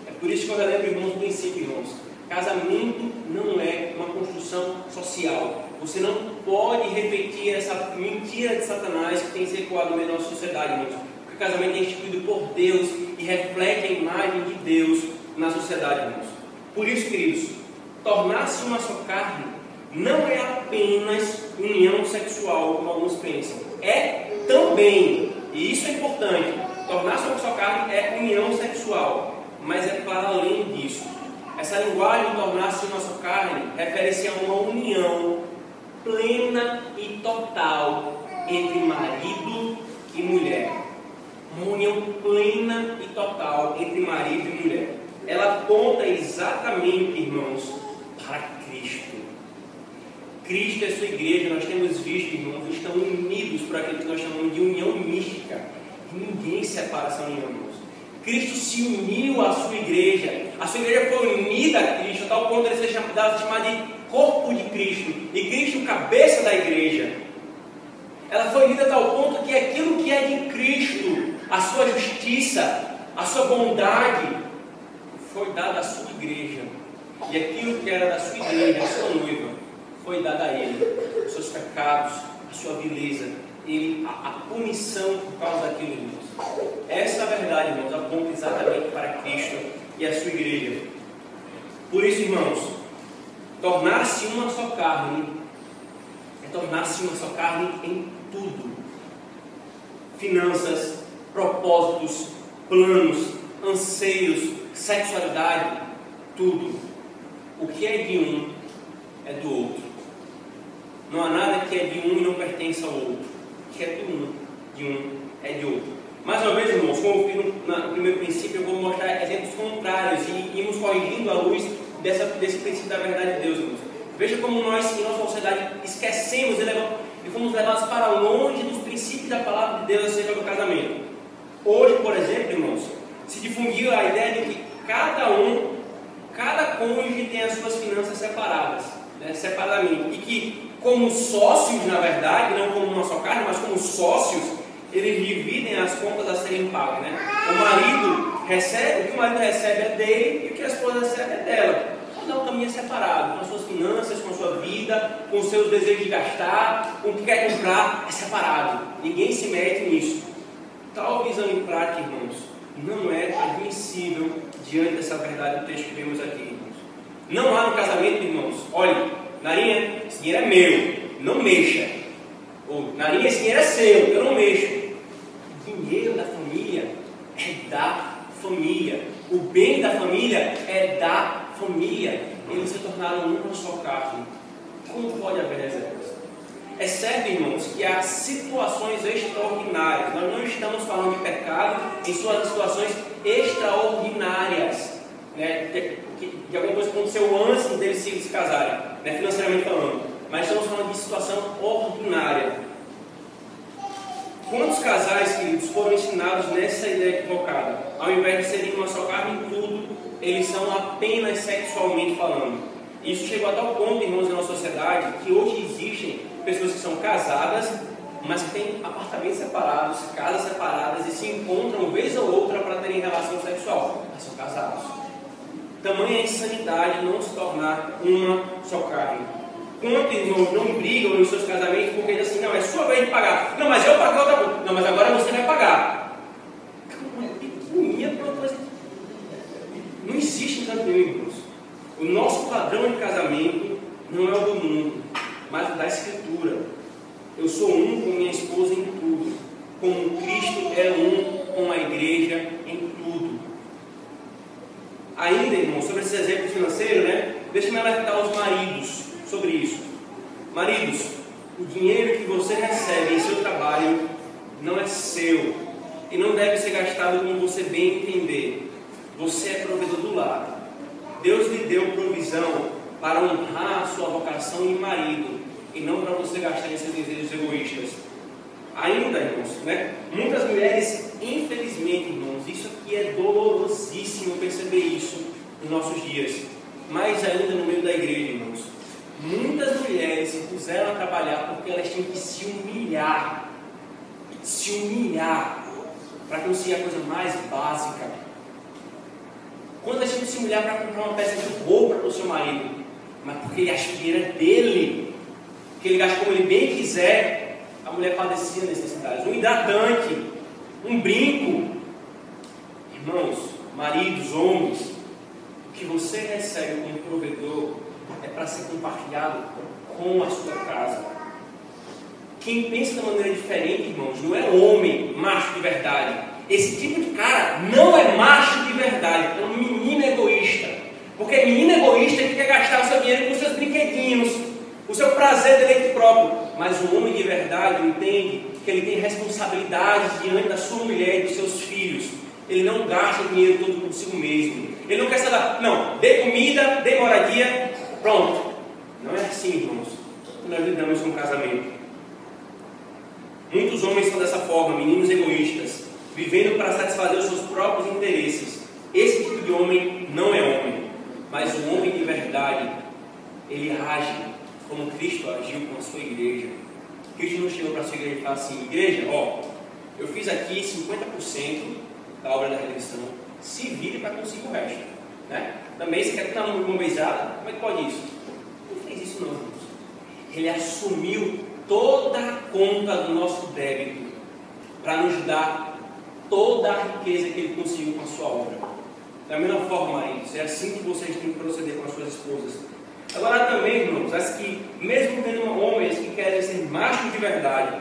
É por isso que eu relembro, irmãos, o princípio, irmãos. Casamento não é uma construção social. Você não pode repetir essa mentira de Satanás que tem se ecoado no meio da nossa sociedade, irmãos. Porque o casamento é instituído por Deus e reflete a imagem de Deus na sociedade, irmãos. Por isso, queridos, tornar-se uma só carne não é apenas união sexual, como alguns pensam. É também, e isso é importante, tornar-se uma só carne é união sexual, mas é para além disso. Essa linguagem de tornar-se uma só carne refere-se a uma união plena e total entre marido e mulher. Uma união plena e total entre marido e mulher. Ela aponta exatamente, irmãos, para Cristo. Cristo é sua igreja, nós temos visto, irmãos, estão unidos por aquilo que nós chamamos de união mística. E ninguém separa essa união, irmãos. Cristo se uniu à sua igreja. A sua igreja foi unida a Cristo, a tal ponto de ele ser chamado de corpo de Cristo. E Cristo, cabeça da igreja. Ela foi unida a tal ponto que aquilo que é de Cristo, a sua justiça, a sua bondade, foi dado à sua igreja. E aquilo que era da sua igreja, a sua noiva, foi dada a ele. Os seus pecados, a sua vileza, a punição por causa daquilo, irmãos. Essa é a verdade, irmãos, aponta exatamente para Cristo e a sua igreja. Por isso, irmãos, tornar-se uma só carne é tornar-se uma só carne em tudo. Finanças, propósitos, planos, anseios, sexualidade, tudo. O que é de um é do outro. Não há nada que é de um e não pertence ao outro. O que é de um é de outro. Mais uma vez, irmãos, como eu fiz no primeiro princípio, eu vou mostrar exemplos contrários e irmos corrigindo à luz desse princípio da verdade de Deus, irmãos. Veja como nós, em nossa sociedade, esquecemos e fomos levados para longe dos princípios da palavra de Deus acerca do casamento. Hoje, por exemplo, irmãos, se difundiu a ideia de que cada cônjuge tem as suas finanças separadas, né, separadamente, e que como sócios, na verdade, não como uma só carne, mas como sócios, eles dividem as contas a serem pagas, né? O que o marido recebe é dele e o que a esposa recebe é dela. Cada um caminha separado, com as suas finanças, com a sua vida, com os seus desejos de gastar, com o que quer comprar, é separado. Ninguém se mete nisso. Tal visão em prática, irmãos, não é admissível diante dessa verdade do texto que vemos aqui, irmãos. Não há no casamento, irmãos, olha, Narinha, esse dinheiro é meu, não mexa. Ou, Narinha, esse dinheiro é seu, eu não mexo. O dinheiro da família é da família. O bem da família é da família. Eles se tornaram uma só carne. Como pode haver reservas? É certo, irmãos, que há situações extraordinárias. Nós não estamos falando de pecado em suas situações extraordinárias, né? De alguma coisa que aconteceu antes deles se casarem, né? Financeiramente falando. Mas estamos falando de situação ordinária. Quantos casais, queridos, foram ensinados nessa ideia equivocada? Ao invés de serem uma só carne em tudo, eles são apenas sexualmente falando. Isso chegou a tal ponto, irmãos, na nossa sociedade, que hoje existem pessoas que são casadas, mas que têm apartamentos separados, casas separadas e se encontram vez ou outra para terem relação sexual, mas são casados. Tamanha insanidade não se tornar uma só carne. Quantos irmãos não brigam nos seus casamentos porque dizem assim, não, é sua vez de pagar. Não, mas eu paguei outra coisa. Não, mas agora você vai pagar. Calma, é picuinha para uma coisa. Não existe tanto, irmãos. O nosso padrão de casamento não é o do mundo, mas o da Escritura. Eu sou um com minha esposa em tudo, como Cristo é um com a igreja em tudo. Ainda, irmão, sobre esses exemplos financeiros, né? Deixa-me alertar os maridos sobre isso. Maridos, o dinheiro que você recebe em seu trabalho não é seu e não deve ser gastado como você bem entender. Você é provedor do lar. Deus lhe deu provisão para honrar a sua vocação de marido e não para você gastar em seus desejos egoístas. Ainda, irmãos, né? Muitas mulheres, infelizmente, irmãos, isso aqui é dolorosíssimo perceber isso nos nossos dias, mas ainda no meio da igreja, irmãos, muitas mulheres se puseram a trabalhar porque elas tinham que se humilhar para conseguir a coisa mais básica. Quando elas tinham que se humilhar para comprar uma peça de roupa para o seu marido, mas porque ele acha que o dinheiro é dele, que ele gasta como ele bem quiser, a mulher padecia necessidades. Um hidratante, um brinco. Irmãos, maridos, homens, o que você recebe como provedor é para ser compartilhado com a sua casa. Quem pensa de maneira diferente, irmãos, não é homem macho de verdade. Esse tipo de cara não é macho de verdade, é um menino egoísta. Porque menino egoísta que quer gastar o seu dinheiro com seus brinquedinhos, o seu prazer deleite próprio. Mas o homem de verdade entende que ele tem responsabilidades diante da sua mulher e dos seus filhos. Ele não gasta o dinheiro todo consigo mesmo. Ele não quer saber, não, dê comida, dê moradia, pronto. Não é assim, irmãos, que nós lidamos com o casamento. Muitos homens são dessa forma, meninos egoístas, vivendo para satisfazer os seus próprios interesses. Esse tipo de homem não é homem, mas o homem de verdade, ele age como Cristo agiu com a sua igreja. Cristo não chegou para a sua igreja e falou assim: igreja, eu fiz aqui 50% da obra da redenção, se vire para conseguir o resto, né? Também você quer estar numa mesada, como é que pode isso? Não fez isso não, irmãos. Ele assumiu toda a conta do nosso débito para nos dar toda a riqueza que ele conseguiu com a sua obra. Da mesma forma, maridos, é assim que vocês têm que proceder com as suas esposas. Agora também, irmãos, as que, mesmo tendo homens que querem ser machos de verdade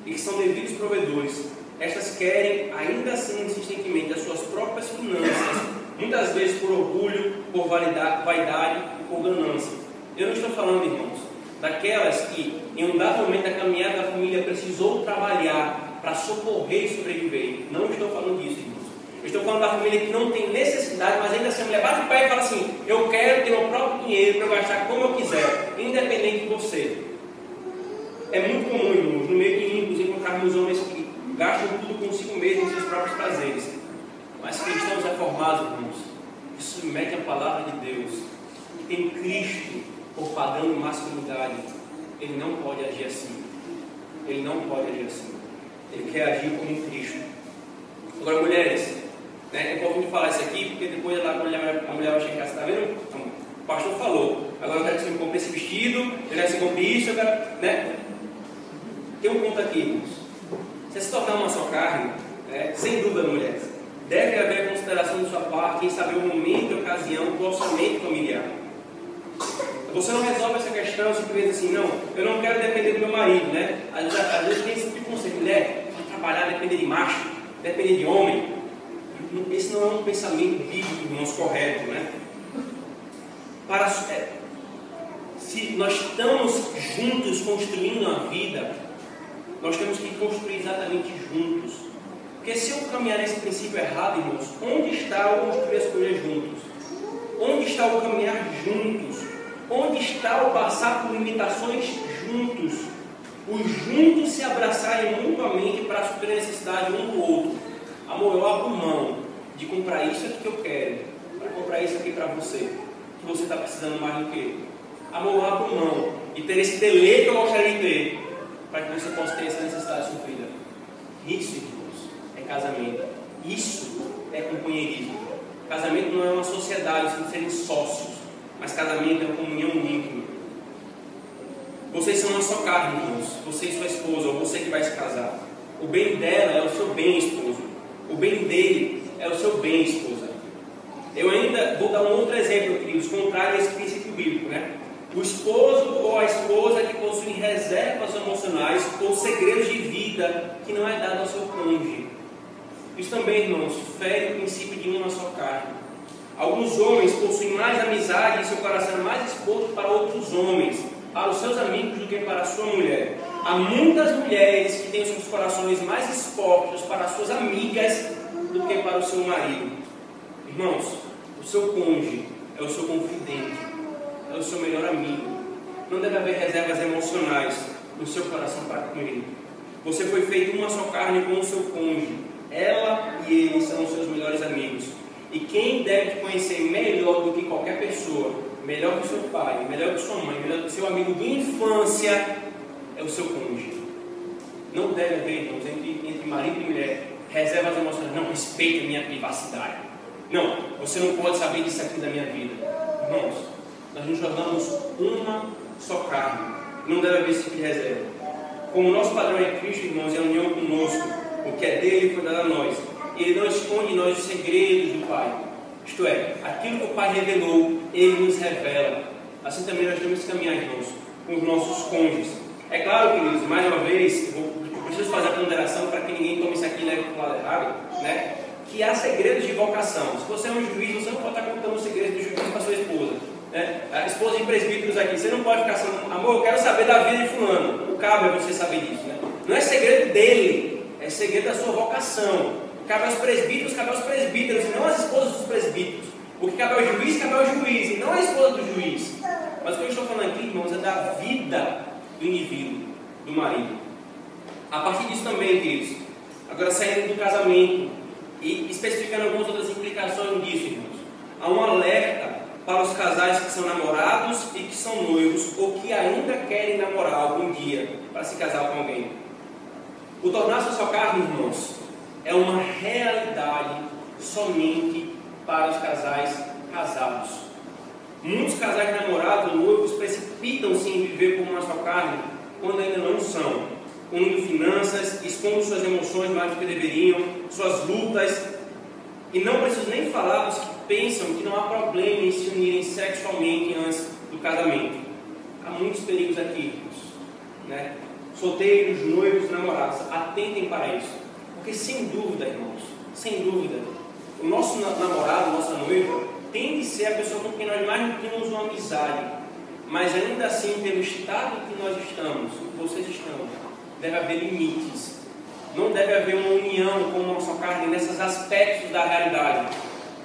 e que são devidos provedores, estas querem, ainda assim, insistentemente, as suas próprias finanças, muitas vezes por orgulho, por vaidade e por ganância. Eu não estou falando, irmãos, daquelas que, em um dado momento da caminhada da família, precisou trabalhar para socorrer e sobreviver. Não estou falando disso, irmãos. Eu estou falando da família que não tem necessidade, mas ainda assim a mulher bate o pé e fala assim: eu quero ter o próprio dinheiro para eu gastar como eu quiser, independente de você. É muito comum, irmãos, no meio de ímpios, encontrarmos homens que gastam tudo consigo mesmo, em seus próprios prazeres. Mas cristãos reformados, irmãos, que submetem a palavra de Deus, que tem Cristo por padrão de masculinidade, ele não pode agir assim. Ele não pode agir assim. Ele quer agir como Cristo. Agora, mulheres, né, é importante falar isso aqui, porque depois a mulher vai chegar, está vendo? Então, o pastor falou, agora eu quero que você me compre esse vestido, eu quero que você compre isso, eu quero, né? Tem um ponto aqui, irmãos. Se se tornar uma só carne, sem dúvida, mulheres, deve haver consideração de sua parte em saber o momento e ocasião do orçamento familiar. Você não resolve essa questão simplesmente assim: não, eu não quero depender do meu marido, né? Às vezes tem esse tipo de conceito: mulher, vai trabalhar, depender de macho, depender de homem. Esse não é um pensamento bíblico, irmãos, correto, né? Se nós estamos juntos construindo a vida, nós temos que construir exatamente juntos. Porque se eu caminhar nesse princípio errado, irmãos, onde está o construir as coisas juntos? Onde está o caminhar juntos? Onde está o passar por limitações juntos? Os juntos se abraçarem mutuamente para suprir a necessidade um do outro. Amor, eu abro mão de comprar isso aqui que eu quero, para comprar isso aqui para você, que você está precisando mais do que. Amor, eu abro mão de ter esse deleite que eu gostaria de ter, para que você possa ter essa necessidade suprida. Isso, irmãos, é casamento. Isso é companheirismo. Casamento não é uma sociedade sem serem sócios, mas casamento é uma comunhão íntima. Vocês são uma só carne, irmãos. Você e sua esposa, ou você que vai se casar. O bem dela é o seu bem, esposo. O bem dele é o seu bem, esposa. Eu ainda vou dar um outro exemplo, queridos, contrário a esse princípio bíblico, né? O esposo ou a esposa que possuem reservas emocionais ou segredos de vida que não é dado ao seu cônjuge. Isso também, irmãos, fere o princípio de uma só carne. Alguns homens possuem mais amizade e seu coração é mais exposto para outros homens, para os seus amigos, do que para a sua mulher. Há muitas mulheres que têm os seus corações mais expostos para as suas amigas do que para o seu marido. Irmãos, o seu cônjuge é o seu confidente, é o seu melhor amigo. não deve haver reservas emocionais no seu coração para com ele. Você foi feito uma só carne com o seu cônjuge. Ela e ele são os seus melhores amigos. E quem deve te conhecer melhor do que qualquer pessoa, melhor que seu pai, melhor que sua mãe, melhor que seu amigo de infância, é o seu cônjuge. Não deve haver, irmãos, entre marido e mulher, reservas emocionais. Não, respeite a minha privacidade. Não, você não pode saber disso aqui da minha vida. Irmãos, nós nos tornamos uma só carne. Não deve haver esse tipo de reserva. Como o nosso padrão é Cristo, irmãos, é a união conosco. O que é dele foi dado a nós. Ele não esconde em nós os segredos do Pai. Isto é, aquilo que o Pai revelou, Ele nos revela. Assim também nós temos que caminhar, irmãos, com os nossos cônjuges. É claro, queridos, mais uma vez, eu preciso fazer a ponderação para que ninguém tome isso aqui e leve para o lado errado, né? Que há segredos de vocação. Se você é um juiz, você não pode estar contando os segredos do juiz para sua esposa. Né? A esposa de presbíteros aqui, você não pode ficar falando, amor, eu quero saber da vida de fulano. O cabe é você saber disso. Né? Não é segredo dele, é segredo da sua vocação. Cabe aos presbíteros, cabe aos presbíteros, e não às esposas dos presbíteros. O que cabe ao juiz, cabe ao juiz, e não à esposa do juiz. Mas o que eu estou falando aqui, irmãos, é da vida do indivíduo, do marido. A partir disso também, queridos, agora saindo do casamento e especificando algumas outras implicações disso, irmãos. Há um alerta para os casais que são namorados e que são noivos, ou que ainda querem namorar algum dia para se casar com alguém. O tornar-se sua carne, irmãos, é uma realidade somente para os casais casados. Muitos casais namorados ou noivos precipitam-se em viver como uma só carne quando ainda não são, unindo finanças, expondo suas emoções mais do que deveriam, suas lutas, e não preciso nem falar dos que pensam que não há problema em se unirem sexualmente antes do casamento. Há muitos perigos aqui, né? Solteiros, noivos, namorados, atentem para isso. Porque sem dúvida, irmãos, sem dúvida, o nosso namorado, nossa noiva, tem de ser a pessoa com quem nós mais nutrimos uma amizade. Mas ainda assim, pelo estado que nós estamos, que vocês estão, deve haver limites. Não deve haver uma união com a nossa carne nesses aspectos da realidade.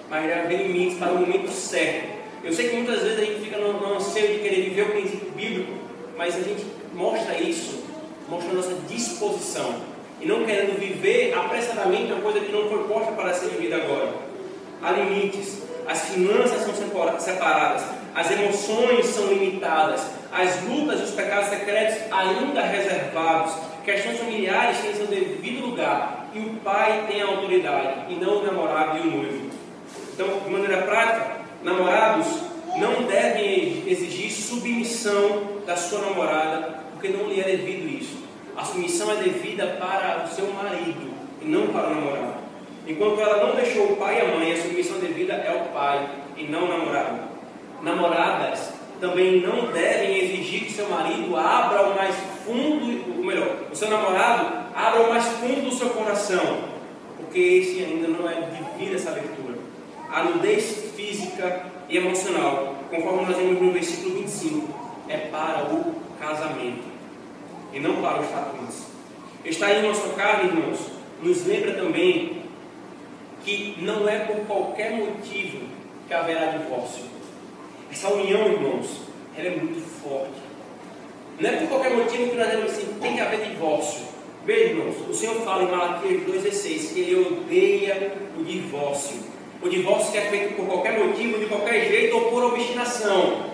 Mas deve haver limites para o momento certo. Eu sei que muitas vezes a gente fica no anseio de querer viver o princípio bíblico, mas a gente mostra isso, mostra a nossa disposição. E não querendo viver apressadamente uma coisa que não foi posta para ser vivida agora. Há limites, as finanças são separadas, as emoções são limitadas, as lutas e os pecados secretos ainda reservados, questões familiares têm seu devido lugar, e o pai tem a autoridade, e não o namorado e o noivo. Então, de maneira prática, namorados não devem exigir submissão da sua namorada, porque não lhe é devido isso. A submissão é devida para o seu marido e não para o namorado. Enquanto ela não deixou o pai e a mãe, a submissão devida é ao pai e não ao namorado. Namoradas também não devem exigir que seu marido abra o mais fundo, ou melhor, o seu namorado abra o mais fundo do seu coração, porque esse ainda não é devida essa abertura. A nudez física e emocional, conforme nós vemos no versículo 25, é para o casamento e não para os tatuantes. Estar em nossa carne, irmãos, nos lembra também que não é por qualquer motivo que haverá divórcio. Essa união, irmãos, ela é muito forte. Não é por qualquer motivo que nós dizemos assim, tem que haver divórcio. Veja, irmãos, o Senhor fala em Malaquias 2,16 que Ele odeia o divórcio. O divórcio que é feito por qualquer motivo, de qualquer jeito ou por obstinação.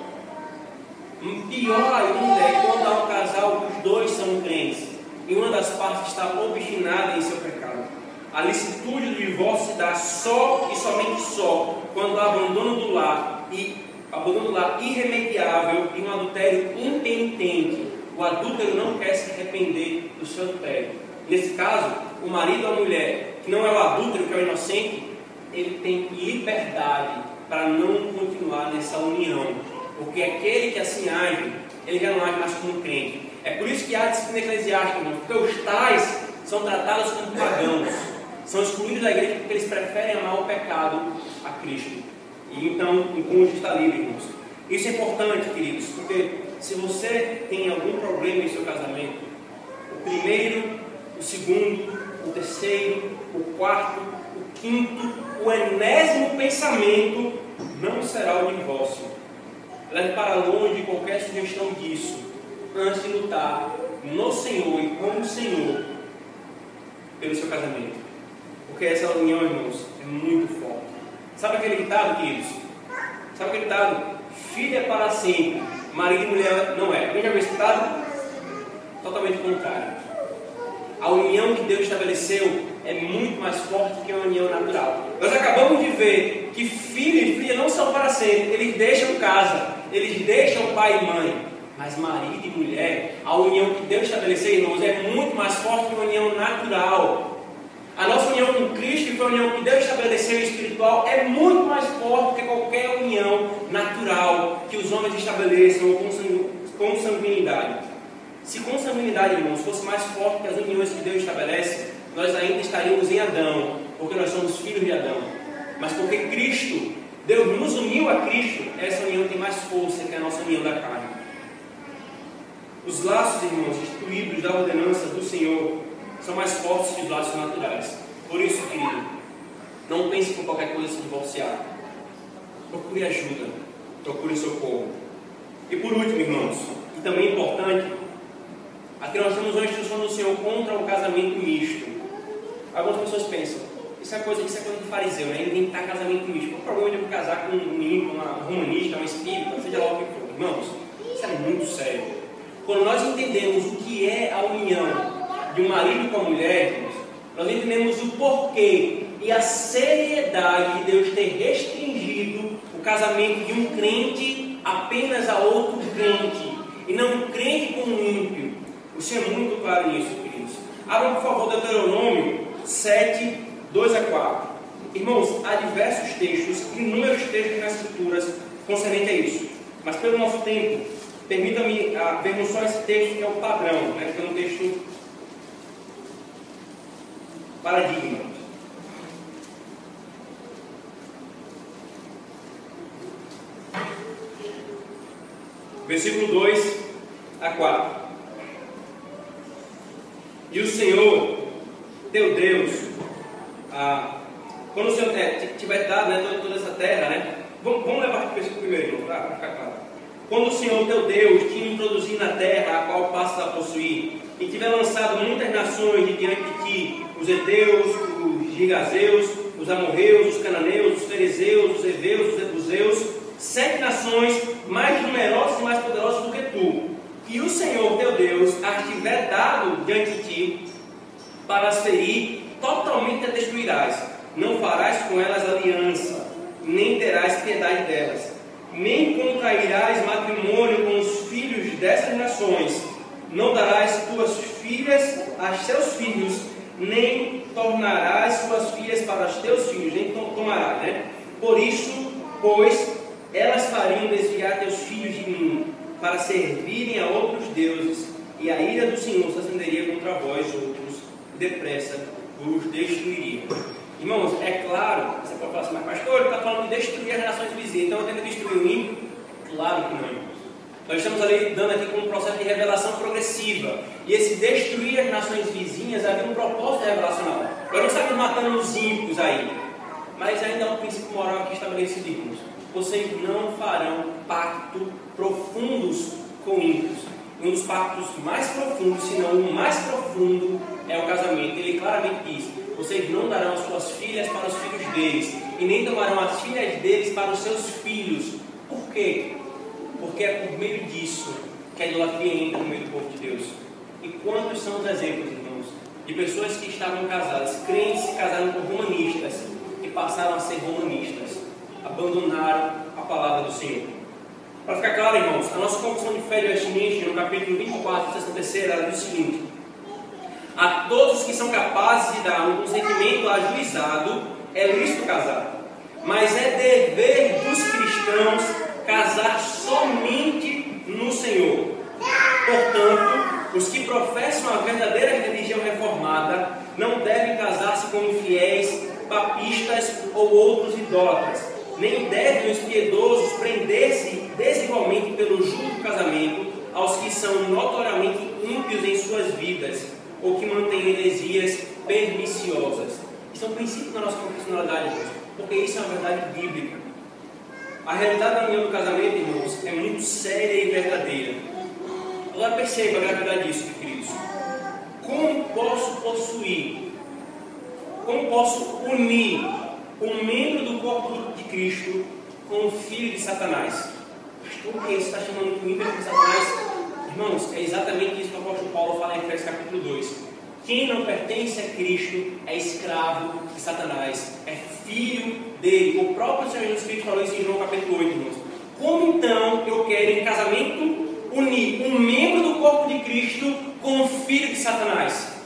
Pior ainda é quando há um casal que os dois são crentes e uma das partes está obstinada em seu pecado. A licitude do divórcio se dá só e somente só quando há abandono do lar irremediável e um adultério impenitente. O adúltero não quer se arrepender do seu adultério. Nesse caso, o marido ou a mulher, que não é o adúltero, que é o inocente, ele tem liberdade para não continuar nessa união. Porque aquele que assim age, ele já não age mais como crente. É por isso que há disciplina eclesiástica, irmãos, porque os tais são tratados como pagãos, são excluídos da igreja porque eles preferem amar o pecado a Cristo. E então o cônjuge está livre, irmãos. Isso é importante, queridos, porque se você tem algum problema em seu casamento, o primeiro, o segundo, o terceiro, o quarto, o quinto, o enésimo pensamento não será o divórcio. Leve para longe qualquer sugestão disso, antes de lutar no Senhor e com o Senhor pelo seu casamento. Porque essa união, irmãos, é muito forte. Sabe aquele ditado, queridos? Sabe aquele ditado? Filho é para sempre, marido e mulher não é. Alguém já viu esse ditado? Totalmente contrário. A união que Deus estabeleceu é muito mais forte que a união natural. Nós acabamos de ver que filho e filha não são para sempre. Eles deixam casa, eles deixam pai e mãe. Mas marido e mulher, a união que Deus estabeleceu, irmãos, é muito mais forte que a união natural. A nossa união com Cristo, que foi a união que Deus estabeleceu espiritual, é muito mais forte que qualquer união natural que os homens estabeleçam com sanguinidade. Se com sanguinidade, irmãos, fosse mais forte que as uniões que Deus estabelece, nós ainda estaríamos em Adão, porque nós somos filhos de Adão. Mas porque Cristo, Deus nos uniu a Cristo, essa união tem mais força que a nossa união da carne. Os laços, irmãos, instituídos da ordenança do Senhor, são mais fortes que os laços naturais. Por isso, querido, não pense por qualquer coisa se divorciar. Procure ajuda, procure socorro. E por último, irmãos, e também importante, aqui nós temos uma instrução do Senhor contra o casamento misto. Algumas pessoas pensam, isso é coisa de fariseu, né? Inventar casamento misto. Qual o problema de eu casar com um menino, uma romanista, uma espírita, seja lá o que for? Irmãos, isso é muito sério. Quando nós entendemos o que é a união de um marido com a mulher, irmãos, nós entendemos o porquê e a seriedade de Deus ter restringido o casamento de um crente apenas a outro crente, e não um crente com um ímpio. O Senhor é muito claro nisso, queridos. Abram, por favor, Deuteronômio 7, 2 a 4. Irmãos, há diversos textos, inúmeros textos nas Escrituras concernente a isso. Mas pelo nosso tempo, permita-me vermos só esse texto que é o padrão, né? Que é um texto paradigma. Versículo 2 a 4. E o Senhor, teu Deus, quando o Senhor tiver dado, né, toda essa terra, né? Vamos levar aqui o versículo primeiro, para ficar claro. Quando o Senhor teu Deus te introduzir na terra a qual passas a possuir, e tiver lançado muitas nações de diante de ti, os heteus, os gigazeus, os amorreus, os cananeus, os ferezeus, os heveus, os jebuseus, 7 nações mais numerosas e mais poderosas do que tu, e o Senhor teu Deus as tiver dado diante de ti, para as ferir, totalmente as destruirás. Não farás com elas aliança, nem terás piedade delas, nem contrairás matrimônio com os filhos dessas nações, não darás tuas filhas a seus filhos, nem tornarás suas filhas para os teus filhos, nem tomarás, né? Por isso, pois, elas fariam desviar teus filhos de mim, para servirem a outros deuses, e a ira do Senhor se acenderia contra vós outros, depressa vos destruiria. Irmãos, é claro, você pode falar assim, mas pastor, ele está falando de destruir as nações vizinhas, então eu tenho que destruir o ímpio? Claro que não, irmãos. Nós estamos ali dando aqui como um processo de revelação progressiva, e esse destruir as nações vizinhas havia um propósito revelacional. Nós não estamos matando os ímpios aí, mas ainda há um princípio moral aqui estabelecido, irmãos. Vocês não farão pacto profundos com ímpios. Um dos pactos mais profundos, se não o mais profundo, é o casamento. Ele claramente diz: vocês não darão as suas filhas para os filhos deles, e nem tomarão as filhas deles para os seus filhos. Por quê? Porque é por meio disso que a idolatria entra no meio do povo de Deus. E quantos são os exemplos, irmãos, de pessoas que estavam casadas, crentes se casaram com romanistas e passaram a ser romanistas, abandonaram a palavra do Senhor. Para ficar claro, irmãos, a nossa confissão de fé de Westminster, no capítulo 24, sexta terceira, ela diz o seguinte: a todos que são capazes de dar um consentimento ajuizado, é lícito casar, mas é dever dos cristãos casar somente no Senhor. Portanto, os que professam a verdadeira religião reformada não devem casar-se com infiéis, papistas ou outros idólatras, nem devem os piedosos prender-se desigualmente pelo justo casamento aos que são notoriamente ímpios em suas vidas, ou que mantêm heresias perniciosas. Isso é um princípio da nossa confessionalidade, porque isso é uma verdade bíblica. A realidade da união do casamento, irmãos, é muito séria e verdadeira. Agora perceba a gravidade disso, queridos. Como posso unir um membro do corpo de Cristo com o filho de Satanás? Por que você está chamando de ímpio de Satanás? Irmãos, é exatamente isso que o apóstolo Paulo fala em Efésios capítulo 2. Quem não pertence a Cristo é escravo de Satanás, é filho dele. O próprio Senhor Jesus Cristo falou isso em João capítulo 8, irmãos. Como então eu quero em casamento unir um membro do corpo de Cristo com o filho de Satanás?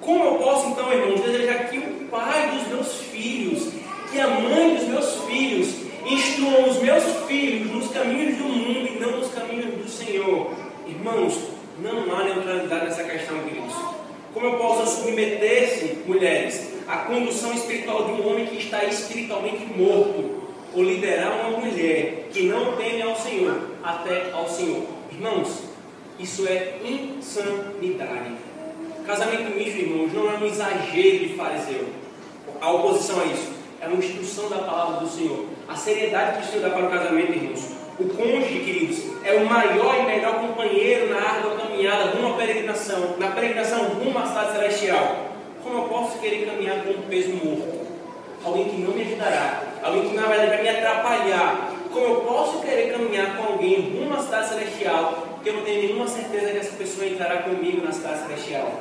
Como eu posso então, irmãos, desejar que o pai dos meus filhos, que a mãe dos meus filhos, instruam os meus filhos nos caminhos do mundo e não nos caminhos do Senhor? Irmãos, não há neutralidade nessa questão, queridos. Como eu posso submeter-se, mulheres, à condução espiritual de um homem que está espiritualmente morto, ou liderar uma mulher que não teme ao Senhor, até ao Senhor? Irmãos, isso é insanidade. Casamento misto, irmãos, não é um exagero de fariseu. A oposição a isso é uma instrução da palavra do Senhor. A seriedade que o Senhor dá para o casamento, irmãos. O cônjuge, queridos, é o maior e melhor companheiro na árdua caminhada rumo à peregrinação, na peregrinação rumo à cidade celestial. Como eu posso querer caminhar com um peso morto? Alguém que não me ajudará, alguém que na verdade vai me atrapalhar. Como eu posso querer caminhar com alguém rumo à cidade celestial, que eu não tenho nenhuma certeza que essa pessoa entrará comigo na cidade celestial?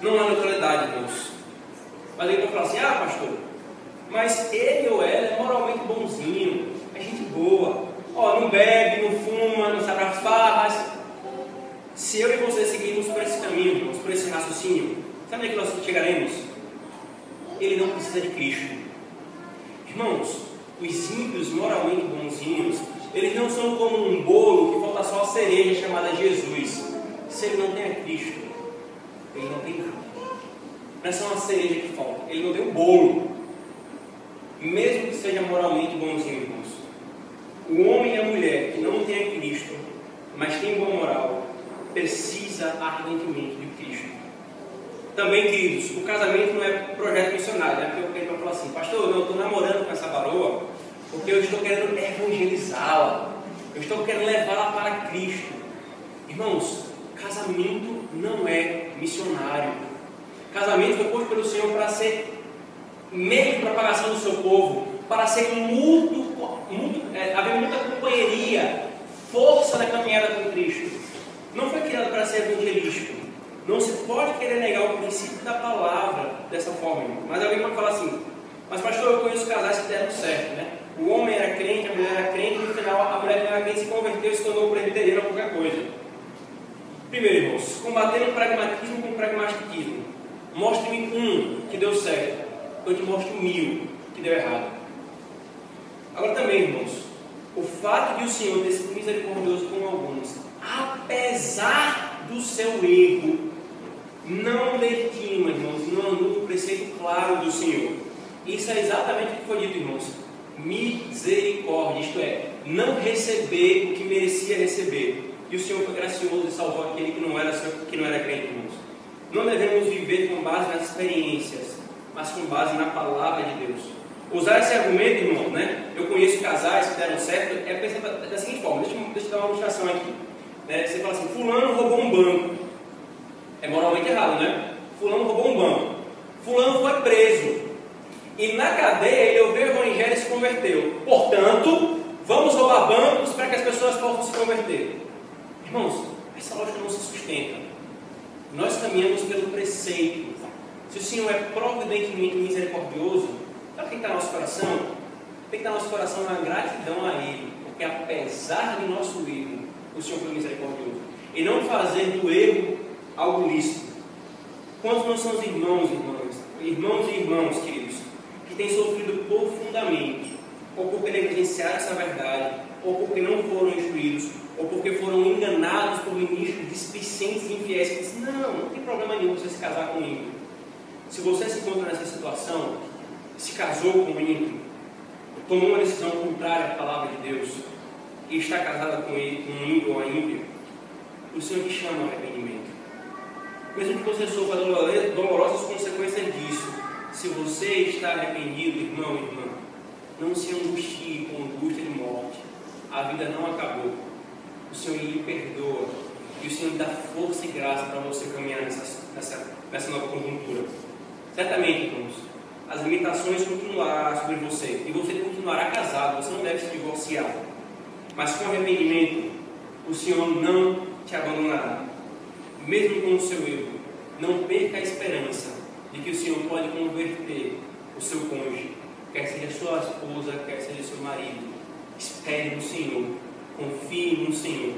Não há neutralidade, irmãos. Mas aí eu falo assim, pastor, mas ele ou ela é moralmente bonzinho, é gente boa, não bebe, não fuma, não sabe as farras. Se eu e você seguirmos por esse caminho, irmãos, por esse raciocínio, sabe onde é que nós chegaremos? Ele não precisa de Cristo. Irmãos, os ímpios moralmente bonzinhos, eles não são como um bolo que falta só a cereja chamada Jesus. Se ele não tem a Cristo, ele não tem nada. Não é só uma cereja que falta, ele não tem um bolo. Mesmo que seja moralmente bonzinho, irmãos, o homem e a mulher que não tem a Cristo, mas tem boa moral, precisa ardentemente de Cristo. Também, queridos, o casamento não é projeto missionário, né? Porque alguém vai falar assim, pastor, eu estou namorando com essa varoa porque eu estou querendo evangelizá-la, eu estou querendo levá-la para Cristo. Irmãos, casamento não é missionário. Casamento foi posto pelo Senhor para ser meio de propagação do seu povo, para ser haver muita companheiria, força na caminhada com Cristo. Não foi criado para ser evangelístico. Não se pode querer negar o princípio da palavra dessa forma. Mas alguém pode falar assim, mas pastor, eu conheço casais que deram certo, né? O homem era crente, a mulher era crente, e no final a mulher que era crente se converteu e se tornou presbiteriana ou qualquer coisa. Primeiro, irmãos, combatendo o pragmatismo com o pragmatismo. Mostre-me um que deu certo, eu te mostro 1000 que deu errado. Agora também, irmãos, o fato de o Senhor ter sido misericordioso com alguns, apesar do seu erro, não legitima, irmãos, não anula o preceito claro do Senhor. Isso é exatamente o que foi dito, irmãos. Misericórdia, isto é, não receber o que merecia receber. E o Senhor foi gracioso e salvou aquele que não era crente, irmãos. Não devemos viver com base nas experiências, mas com base na palavra de Deus. Usar esse argumento, irmão, né? Eu conheço casais que deram certo, é pensar da seguinte forma, deixa eu dar uma ilustração aqui. Né? Você fala assim, fulano roubou um banco. É moralmente errado, né? Fulano roubou um banco. Fulano foi preso. E na cadeia ele ouviu o evangelho e se converteu. Portanto, vamos roubar bancos para que as pessoas possam se converter. Irmãos, essa lógica não se sustenta. Nós caminhamos pelo preceito. Se o Senhor é providentemente misericordioso, sabe o que está no nosso coração? Tem que estar no nosso coração uma gratidão a Ele, porque apesar de nosso erro, o Senhor foi misericordioso. E não fazer do erro algo lícito. Quantos não são os irmãos e irmãos, queridos, que têm sofrido profundamente, ou porque negligenciaram essa verdade, ou porque não foram instruídos, ou porque foram enganados por ministros displicentes e infiéis que dizem, não tem problema nenhum você se casar com um ímpio. Se você se encontra nessa situação, se casou com um ímpio, tomou uma decisão contrária à palavra de Deus, e está casada com um ímpio ou uma ímpia, o Senhor te chama ao arrependimento. Mesmo que você sofra dolorosas consequências disso, se você está arrependido, irmão e irmã, Não se angustie com angústia de morte. A vida não acabou. O Senhor lhe perdoa. E o Senhor lhe dá força e graça para você caminhar nessa nova conjuntura. Certamente, irmãos, as limitações continuarão sobre você. E você continuará casado. Você não deve se divorciar. Mas com arrependimento, o Senhor não te abandonará. Mesmo com o seu erro, não perca a esperança de que o Senhor pode converter o seu cônjuge, quer seja sua esposa, quer seja seu marido. Espere no Senhor, confie no Senhor.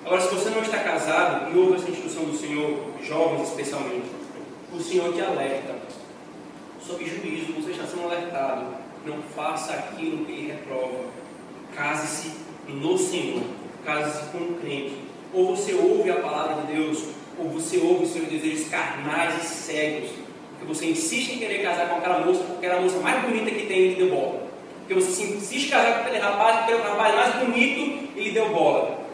Agora, se você não está casado e ouve essa instrução do Senhor, jovens especialmente, o Senhor te alerta. Sob juízo, você está sendo alertado. Não faça aquilo que lhe reprova. Case-se no Senhor. Case-se com um crente. Ou você ouve a palavra de Deus, ou você ouve os seus desejos carnais e cegos. Porque você insiste em querer casar com aquela moça, porque era a moça mais bonita que tem e lhe deu bola. Porque você insiste em casar com aquele rapaz, porque é o rapaz mais bonito e lhe deu bola.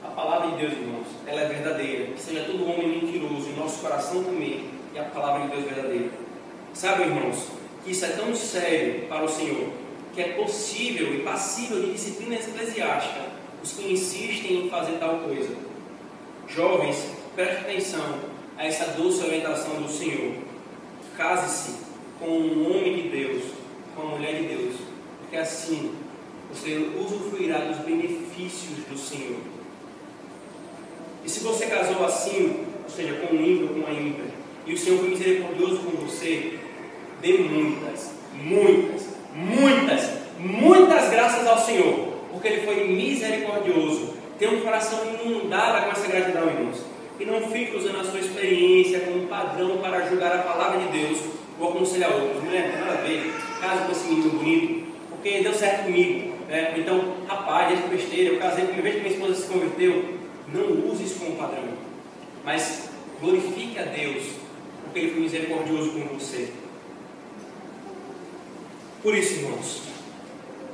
A palavra de Deus, irmãos, ela é verdadeira. Que seja todo homem mentiroso, e nosso coração também, e a palavra de Deus é verdadeira. Sabe, irmãos, que isso é tão sério para o Senhor, que é possível e passível de disciplina eclesiástica os que insistem em fazer tal coisa. Jovens, preste atenção a essa doce orientação do Senhor. Case-se com um homem de Deus, com uma mulher de Deus, porque assim você usufruirá dos benefícios do Senhor. E se você casou assim, ou seja, com um ímpio ou com uma ímpia, e o Senhor foi misericordioso com você, dê muitas graças ao Senhor, porque Ele foi misericordioso. Tenha um coração inundado com essa gratidão, irmãos. E não fique usando a sua experiência como padrão para julgar a palavra de Deus ou aconselhar outros. Mulher, não tem nada a ver, casa com esse menino bonito, porque deu certo comigo. Então, rapaz, deixa besteira, eu casei, uma vez que minha esposa se converteu. Não use isso como padrão, mas glorifique a Deus, porque Ele foi misericordioso com você. Por isso, irmãos,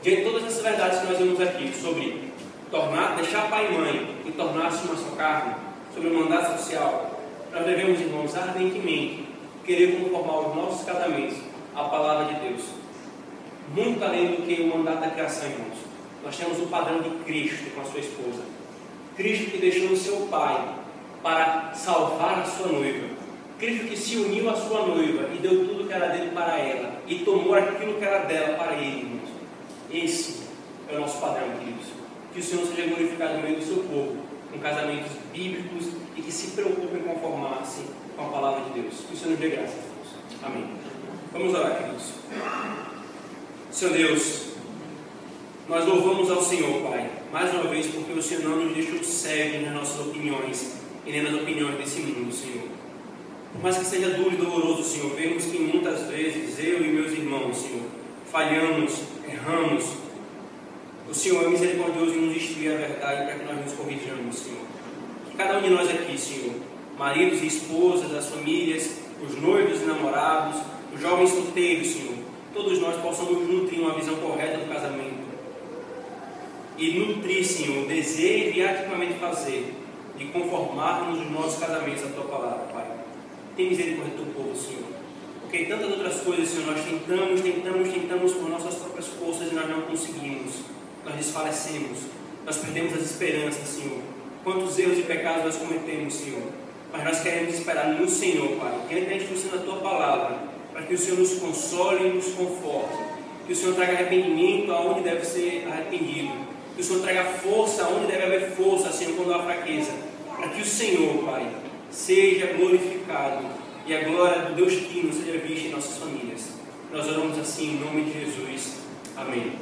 diante de todas essas verdades que nós vimos aqui, sobre deixar pai e mãe e tornar-se uma só carne, sobre o mandato social, nós devemos, irmãos, ardentemente querer conformar os nossos casamentos à palavra de Deus. Muito além do que o mandato da criação, irmãos. Nós temos o padrão de Cristo com a sua esposa. Cristo que deixou o seu pai para salvar a sua noiva. Cristo que se uniu à sua noiva e deu tudo que era dele para ela e tomou aquilo que era dela para ele, irmãos. Esse é o nosso padrão, queridos. Que o Senhor seja glorificado no meio do seu povo, com casamentos bíblicos e que se preocupe em conformar-se com a palavra de Deus. Que o Senhor nos dê graça, irmãos. Amém. Vamos orar, queridos. Senhor Deus, nós louvamos ao Senhor, Pai, mais uma vez, porque o Senhor não nos deixou cegos nas nossas opiniões e nem nas opiniões desse mundo, Senhor. Por mais que seja duro e doloroso, Senhor, vemos que muitas vezes eu e meus irmãos, Senhor, falhamos, erramos. O Senhor é misericordioso em nos instruir a verdade para que nós nos corrijamos, Senhor. Que cada um de nós aqui, Senhor, maridos e esposas, as famílias, os noivos e namorados, os jovens solteiros, Senhor, todos nós possamos nutrir uma visão correta do casamento. E nutrir, Senhor, o desejo e ativamente fazer de conformarmos os nossos casamentos à Tua palavra, Pai. Tem misericórdia do Teu povo, Senhor. Porque em tantas outras coisas, Senhor, nós tentamos por nossas próprias forças e nós não conseguimos. Nós desfalecemos. Nós perdemos as esperanças, Senhor. Quantos erros e pecados nós cometemos, Senhor. Mas nós queremos esperar no Senhor, Pai. Diante da instrução da Tua palavra, para que o Senhor nos console e nos conforte. Que o Senhor traga arrependimento aonde deve ser arrependido. Que o Senhor traga força onde deve haver força, Senhor, quando há fraqueza. Para que o Senhor, Pai, seja glorificado e a glória do Deus Trino seja vista em nossas famílias. Nós oramos assim em nome de Jesus. Amém.